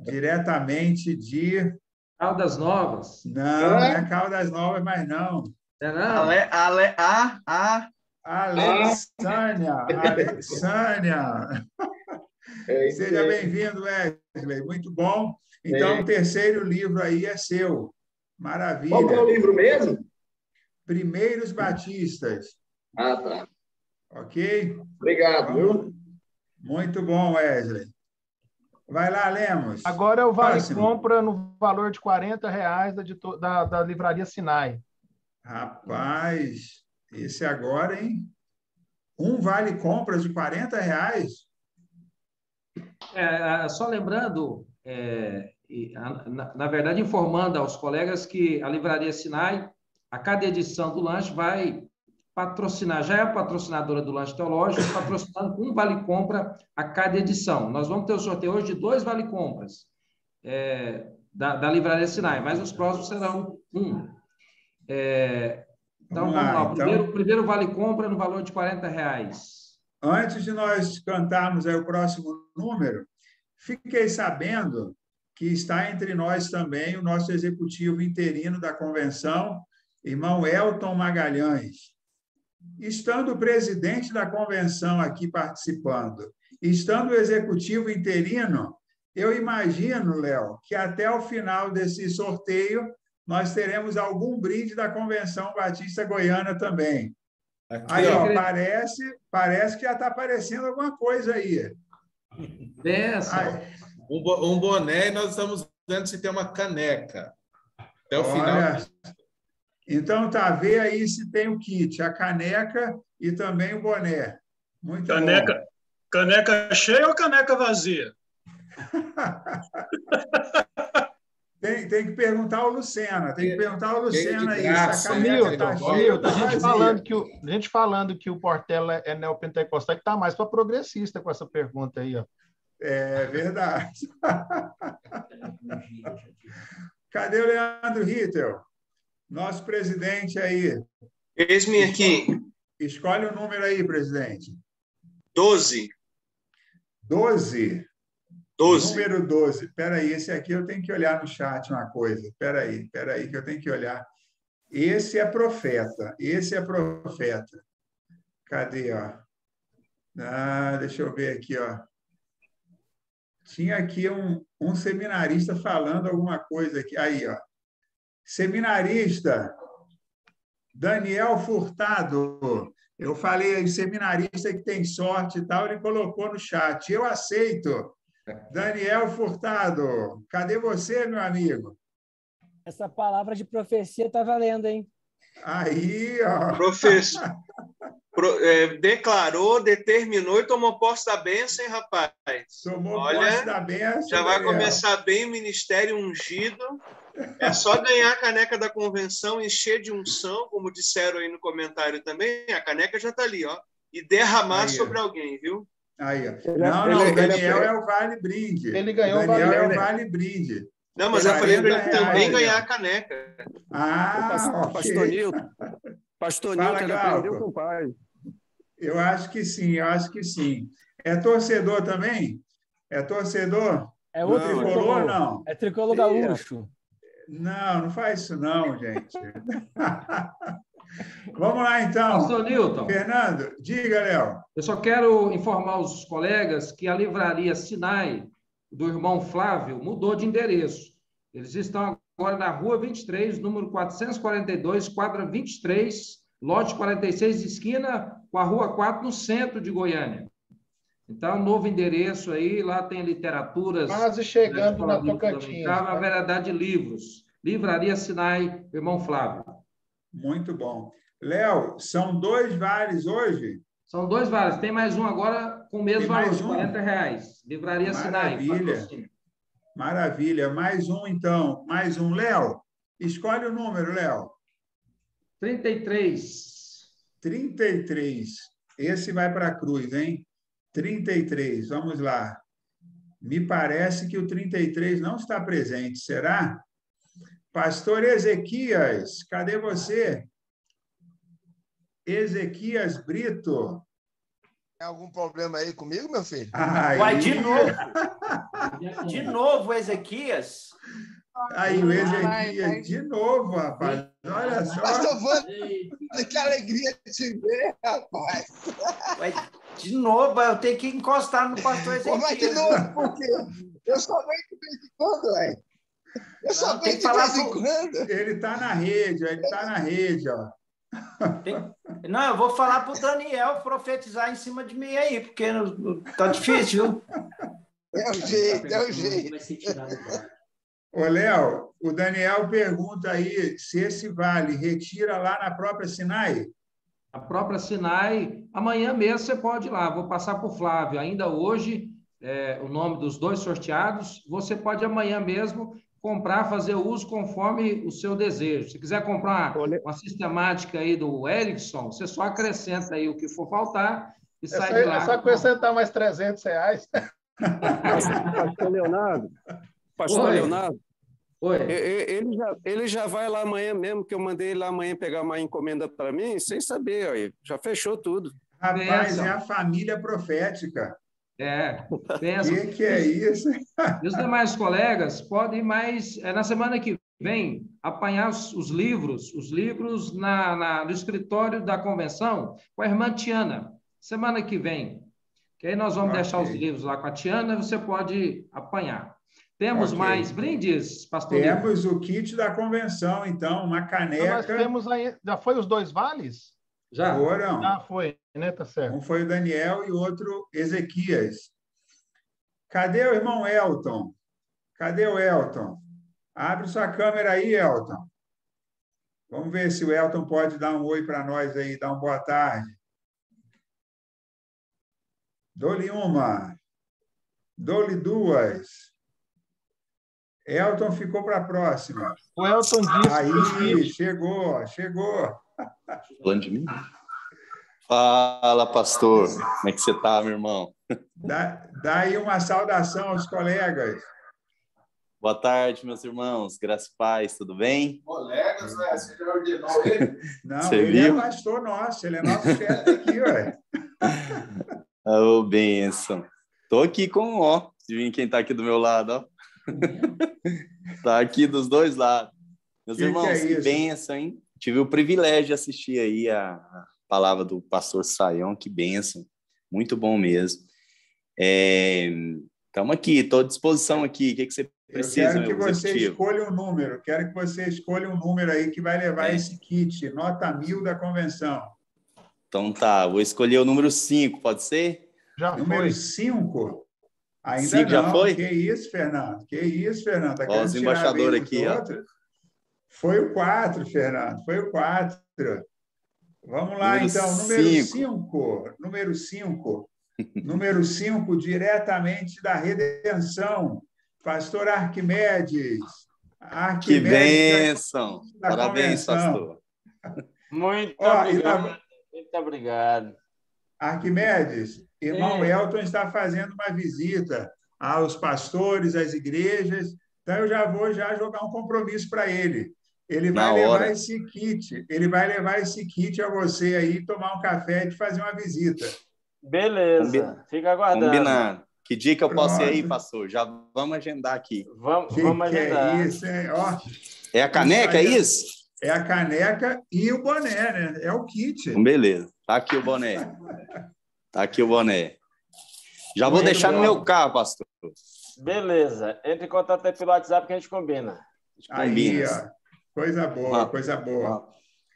Diretamente de... Caldas Novas. Não é Caldas Novas, mas não. É não? Alexânia. Seja bem-vindo, Wesley. Muito bom. Então, o terceiro livro aí é seu. Maravilha. Qual é o livro mesmo? Primeiros Batistas. Ah, tá. Ok? Obrigado, viu? Muito bom, Wesley. Vai lá, Lemos. Agora é o vale-compra no valor de R$40 da Livraria Sinai. Rapaz, esse agora, hein? Um vale-compras de R$40? Só lembrando, na verdade, informando aos colegas que a Livraria Sinai, a cada edição do lanche, vai patrocinar, já é a patrocinadora do lanche teológico, patrocinando com um vale-compra a cada edição. Nós vamos ter o sorteio hoje de 2 vale-compras da Livraria Sinai, mas os próximos serão 1. Então, vamos lá. O primeiro vale-compra no valor de R$40. Antes de nós cantarmos aí o próximo número, fiquei sabendo que está entre nós também o nosso executivo interino da convenção, irmão Elton Magalhães. Estando o presidente da convenção aqui participando, estando o executivo interino, eu imagino, Léo, que até o final desse sorteio nós teremos algum brinde da Convenção Batista Goiana também. Aqui, aí, ó, parece que já está aparecendo alguma coisa aí. Um boné e nós estamos vendo se tem uma caneca. Até o Olha, final. então tá, vê aí se tem o kit, a caneca e também o boné. Muito Caneca, bom. caneca cheia ou caneca vazia? Tem que perguntar ao Lucena, tem que perguntar ao Lucena aí. graça, Milton, Tá cheia ou tá a gente vazia. falando que o Portela é neopentecostal, que está mais para progressista com essa pergunta aí, ó. É verdade. Cadê o Leandro Rittel? Nosso presidente aí. Eis-me aqui. Escolhe o número aí, presidente. 12. 12? 12. Número 12. Espera aí, esse aqui eu tenho que olhar no chat uma coisa. Espera aí que eu tenho que olhar. Esse é profeta. Cadê, ó? Deixa eu ver aqui, ó. Tinha aqui um seminarista falando alguma coisa aqui. Aí, ó. Seminarista Daniel Furtado. Eu falei, seminarista que tem sorte e tal, ele colocou no chat. Eu aceito. Daniel Furtado, cadê você, meu amigo? Essa palavra de profecia está valendo, hein? Aí, ó. Professor. Declarou, determinou e tomou posse da bênção, hein, rapaz? Tomou posse da bênção. Já vai começar bem o ministério ungido. É só ganhar a caneca da convenção, encher de unção, como disseram aí no comentário também. A caneca já está ali, ó. E derramar aí, sobre alguém, viu? Aí, ó. Não, o Daniel é o Vale Brinde. Ele ganhou o Daniel é o Vale Brinde. Não, mas eu falei para ele também ganhar a caneca. Pastor Nilton. Pastor Nilton, ele aprendeu com o pai. Eu acho que sim. É torcedor também? É torcedor? É outro tricolor, não? É tricolor gaúcho. Não faz isso não, gente. Vamos lá, então. Pastor Nilton. Fernando, diga, Léo. Eu só quero informar os colegas que a livraria Sinai, do irmão Flávio, mudou de endereço. Eles estão agora na Rua 23, número 442, quadra 23, lote 46, esquina com a Rua 4, no centro de Goiânia. Então, novo endereço aí, lá tem literaturas... Quase chegando na Tocantins. Uma variedade de livros. Livraria Sinai, irmão Flávio. Muito bom. Léo, são 2 vales hoje? São 2 vales. Tem mais um agora com o mesmo valor, R$40. Livraria Sinai. Maravilha. Mais um, então. Mais um. Léo, escolhe o número, Léo. 33. 33. Esse vai para a cruz, hein? 33. Vamos lá. Me parece que o 33 não está presente. Será? Pastor Ezequias, cadê você? Ezequias Brito. Tem algum problema aí comigo, meu filho? Vai de novo. De novo, Ezequias. Aí, o Ezequias, de novo, rapaz. Olha só. Pastor Wanda, que alegria de te ver, rapaz. De novo, eu tenho que encostar no pastor Ezequias. Mas de novo, por quê? Eu só venho de vez em quando, velho. Eu só venho de vez em quando. Ele está na rede, ó. Não, eu vou falar para o Daniel profetizar em cima de mim aí, porque tá difícil, viu? É o jeito. Ô, Léo, o Daniel pergunta aí se esse vale retira lá na própria Sinai. A própria Sinai, amanhã mesmo você pode ir lá, vou passar para o Flávio. Ainda hoje, o nome dos 2 sorteados, você pode amanhã mesmo comprar, fazer uso conforme o seu desejo. Se quiser comprar uma sistemática aí do Erickson, você só acrescenta aí o que for faltar e sai de lá. É só acrescentar mais R$300. Pastor Leonardo, oi. Ele já vai lá amanhã mesmo, que eu mandei ele lá amanhã pegar uma encomenda para mim, sem saber, aí, já fechou tudo. Rapaz, é a família profética. Pensa. O que é isso? E os demais colegas podem mais, na semana que vem, apanhar os livros no escritório da convenção com a irmã Tiana, semana que vem. Que aí nós vamos deixar os livros lá com a Tiana, você pode apanhar. Temos mais brindes, pastor? Temos o kit da convenção, então, uma caneca. Nós temos aí, já foi os 2 vales? Já. Foram. Já foi, né? Tá certo. Um foi o Daniel e o outro Ezequias. Cadê o irmão Elton? Cadê o Elton? Abre sua câmera aí, Elton. Vamos ver se o Elton pode dar um oi para nós aí, dar uma boa tarde. Dou-lhe uma. Dou-lhe duas. Elton ficou para a próxima. O Elton disse... Aí, chegou. Falando de mim? Fala, pastor. Como é que você está, meu irmão? Dá aí uma saudação aos colegas. Boa tarde, meus irmãos. Graça e paz, tudo bem? Colegas, né? Você já ordenou ele? Não, Você ele viu? é pastor nosso, ele é nosso chefe aqui, ué. Ô, bênção. Tô aqui com, ó, adivinha quem tá aqui do meu lado, ó. Tá aqui dos dois lados. Meus irmãos, que bênção, hein? Tive o privilégio de assistir aí a palavra do pastor Saião, que bênção. Muito bom mesmo. Estamos aqui, estou à disposição aqui. O que você precisa, quero que meu você executivo? escolha um número. Quero que você escolha um número aí que vai levar esse kit, nota 1000 da convenção. Então tá, vou escolher o número 5, pode ser? Já número 5? Ainda 5 não. já foi? Que isso, Fernando? Que isso, Fernando? Tá Ó, os embaixadores aqui, ó. Foi o 4, Fernando. Foi o 4. Vamos lá, Número então. Número 5. 5. Número 5. Número 5, diretamente da Redenção. Pastor Arquimedes. Que bênção. Parabéns, pastor. Muito obrigado. Muito obrigado. Arquimedes, irmão Elton está fazendo uma visita aos pastores, às igrejas, então eu já vou jogar um compromisso para ele. Ele vai levar esse kit, a você aí, tomar um café e te fazer uma visita. Beleza, fica aguardando. Combinado. Que dia que eu posso ir aí, pastor? Já vamos agendar aqui. Vamos agendar. É isso, hein? Ó, é a caneca, é isso? É a caneca e o boné, né? É o kit. Beleza. Tá aqui o boné. Tá aqui o boné. Já vou deixar no meu carro, pastor. Beleza. Entre em contato aí pelo WhatsApp que a gente combina. Aí, ó. Coisa boa, coisa boa.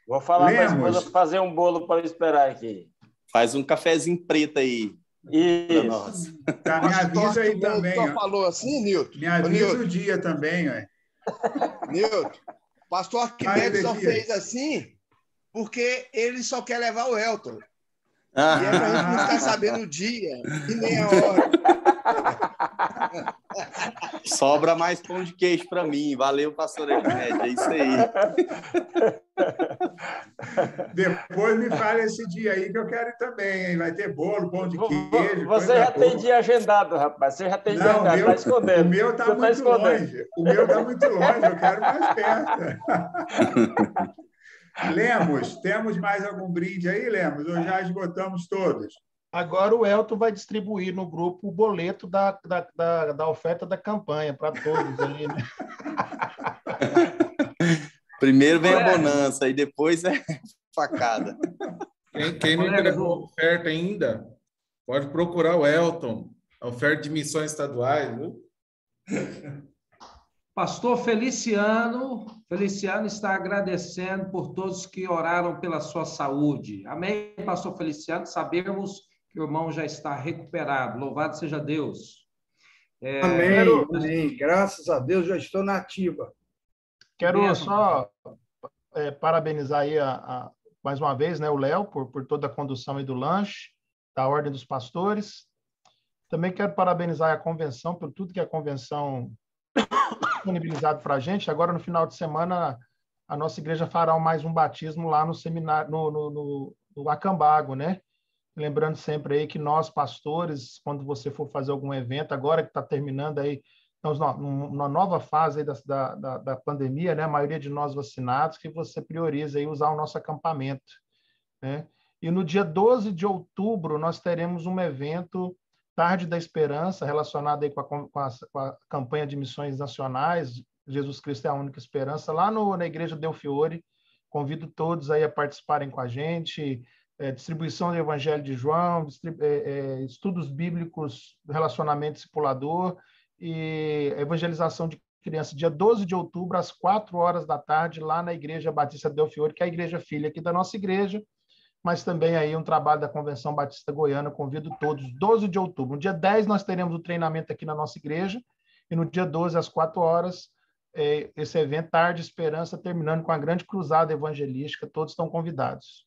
Vou falar para a esposa fazer um bolo para esperar aqui. Faz um cafezinho preto aí. Isso. Tá, me avisa aí também. Só falou assim, Nilton? Me avisa o dia também, ó. Nilton, o pastor Arquimedes só fez assim porque ele só quer levar o Elton. E é pra gente não ficar sabendo o dia e nem a hora. Sobra mais pão de queijo para mim. Valeu, pastor Arquimedes. É isso aí. Depois me fale esse dia aí que eu quero ir também, hein? Vai ter bolo, pão de queijo. Você já tem dia agendado, rapaz. Você já tem dia agendado. Está escondendo. O meu está muito longe. O meu está muito longe. Eu quero mais perto. Lemos, temos mais algum brinde aí, Lemos? Ou já esgotamos todos? Agora o Elton vai distribuir no grupo o boleto da oferta da campanha para todos ali, né? Primeiro vem a bonança e depois é facada. Quem não entregou oferta ainda, pode procurar o Elton, a oferta de missões estaduais, viu? Pastor Feliciano está agradecendo por todos que oraram pela sua saúde. Amém, pastor Feliciano? Sabemos que o irmão já está recuperado. Louvado seja Deus. Amém. Graças a Deus, já estou na ativa. Quero só parabenizar aí mais uma vez, né, o Léo por toda a condução aí do lanche, da Ordem dos Pastores. Também quero parabenizar a convenção por tudo que a convenção disponibilizado para a gente. Agora, no final de semana, a nossa igreja fará mais um batismo lá no seminário, no Acambago, né? Lembrando sempre aí que nós, pastores, quando você for fazer algum evento, agora que está terminando aí, estamos numa nova fase aí da pandemia, né? A maioria de nós vacinados, que você prioriza aí usar o nosso acampamento, né? E no dia 12 de outubro, nós teremos um evento Tarde da Esperança, relacionado aí com a campanha de missões nacionais, Jesus Cristo é a única esperança, lá na Igreja Del Fiore. Convido todos aí a participarem com a gente, distribuição do Evangelho de João, estudos bíblicos, relacionamento discipulador e evangelização de crianças, dia 12 de outubro, às 4 horas da tarde, lá na Igreja Batista Del Fiore, que é a igreja filha aqui da nossa igreja. mas também aí um trabalho da Convenção Batista Goiana. Convido todos, 12 de outubro. No dia 10 nós teremos o treinamento aqui na nossa igreja, e no dia 12, às 4 horas, esse evento Tarde Esperança, terminando com a grande cruzada evangelística. Todos estão convidados.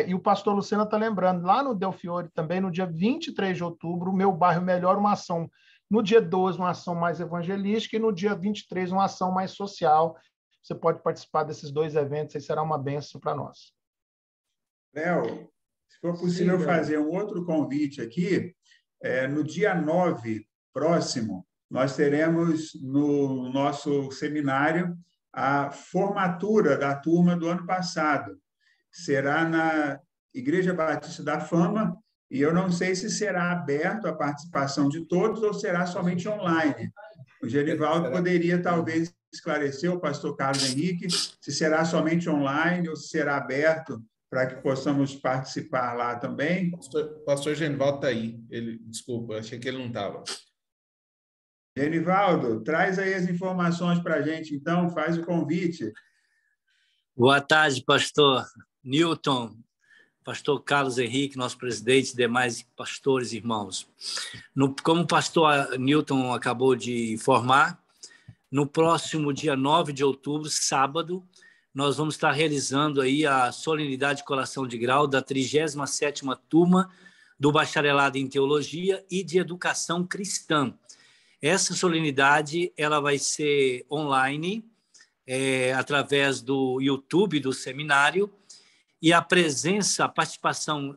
E o pastor Lucena está lembrando, lá no Del Fiore também, no dia 23 de outubro, o Meu Bairro Melhor, uma ação. No dia 12, uma ação mais evangelística, e no dia 23, uma ação mais social. Você pode participar desses dois eventos, aí será uma bênção para nós. Léo, se for possível fazer um outro convite aqui, no dia 9 próximo, nós teremos no nosso seminário a formatura da turma do ano passado. Será na Igreja Batista da Fama, e eu não sei se será aberto a participação de todos ou será somente online. O Genivaldo poderia, talvez, esclarecer, o pastor Carlos Henrique, se será somente online ou se será aberto para que possamos participar lá também. O pastor Genivaldo está aí. Desculpa, achei que ele não estava. Genivaldo, traz aí as informações para a gente, então, faz o convite. Boa tarde, pastor Newton, pastor Carlos Henrique, nosso presidente, demais pastores e irmãos. Como o pastor Newton acabou de informar, no próximo dia 9 de outubro, sábado, nós vamos estar realizando aí a solenidade de colação de grau da 37ª turma do Bacharelado em Teologia e de Educação Cristã. Essa solenidade ela vai ser online, através do YouTube do seminário, e a participação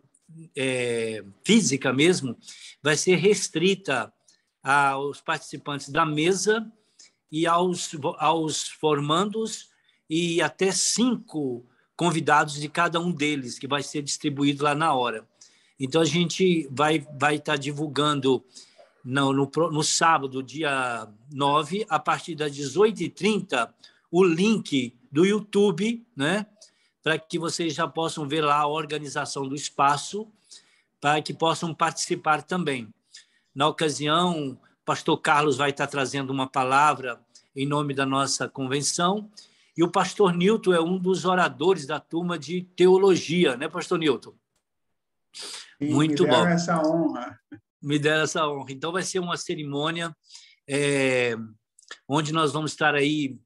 física mesmo, vai ser restrita aos participantes da mesa e aos formandos e até 5 convidados de cada um deles, que vai ser distribuído lá na hora. Então, a gente vai estar divulgando no sábado, dia 9, a partir das 18h30, o link do YouTube, né? Para que vocês já possam ver lá a organização do espaço, para que possam participar também. Na ocasião, o pastor Carlos vai estar trazendo uma palavra em nome da nossa convenção, e o pastor Newton é um dos oradores da turma de teologia, né, pastor Newton? Sim, muito bom. Me deram essa honra. Me deram essa honra. Então, vai ser uma cerimônia onde nós vamos estar aí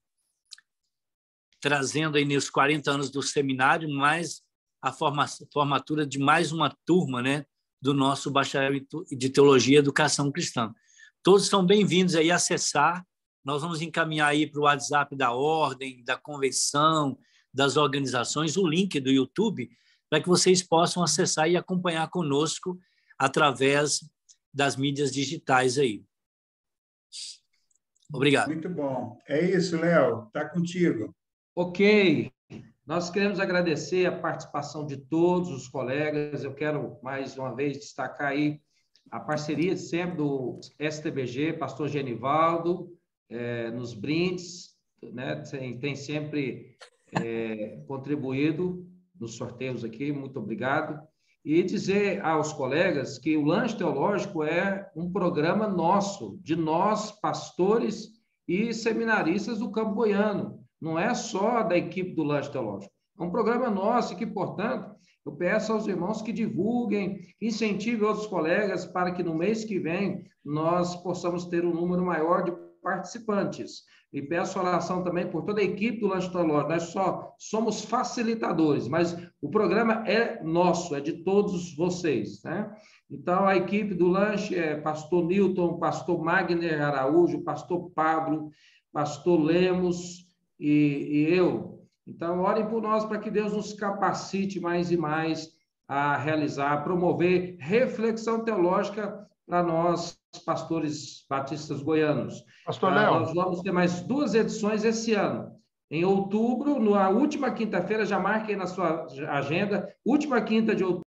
trazendo aí nos 40 anos do seminário, mais a formatura de mais uma turma, né, do nosso bacharel de Teologia e Educação Cristã. Todos são bem-vindos aí a acessar. Nós vamos encaminhar aí para o WhatsApp da Ordem, da Convenção, das organizações, o link do YouTube, para que vocês possam acessar e acompanhar conosco através das mídias digitais aí. Obrigado. Muito bom. É isso, Léo. Está contigo. Ok. Nós queremos agradecer a participação de todos os colegas. Eu quero, mais uma vez, destacar aí a parceria sempre do STBG, pastor Genivaldo, nos brindes, né? Tem sempre contribuído nos sorteios aqui. Muito obrigado. E dizer aos colegas que o Lanche Teológico é um programa nosso, de nós, pastores e seminaristas do Campo Goiano. Não é só da equipe do Lanche Teológico. É um programa nosso e que, portanto, eu peço aos irmãos que divulguem, incentivem outros colegas para que no mês que vem nós possamos ter um número maior de participantes. E peço oração também por toda a equipe do Lanche Teológico. Nós só somos facilitadores, mas o programa é nosso, é de todos vocês, né? Então, a equipe do Lanche é pastor Newton, pastor Magner Araújo, pastor Pablo, pastor Lemos e eu. Então, orem por nós para que Deus nos capacite mais e mais a realizar, a promover reflexão teológica para nós, pastores batistas goianos. Pastor Léo. Nós vamos ter mais 2 edições esse ano. Em outubro, na última quinta-feira, já marquem na sua agenda, última quinta de outubro,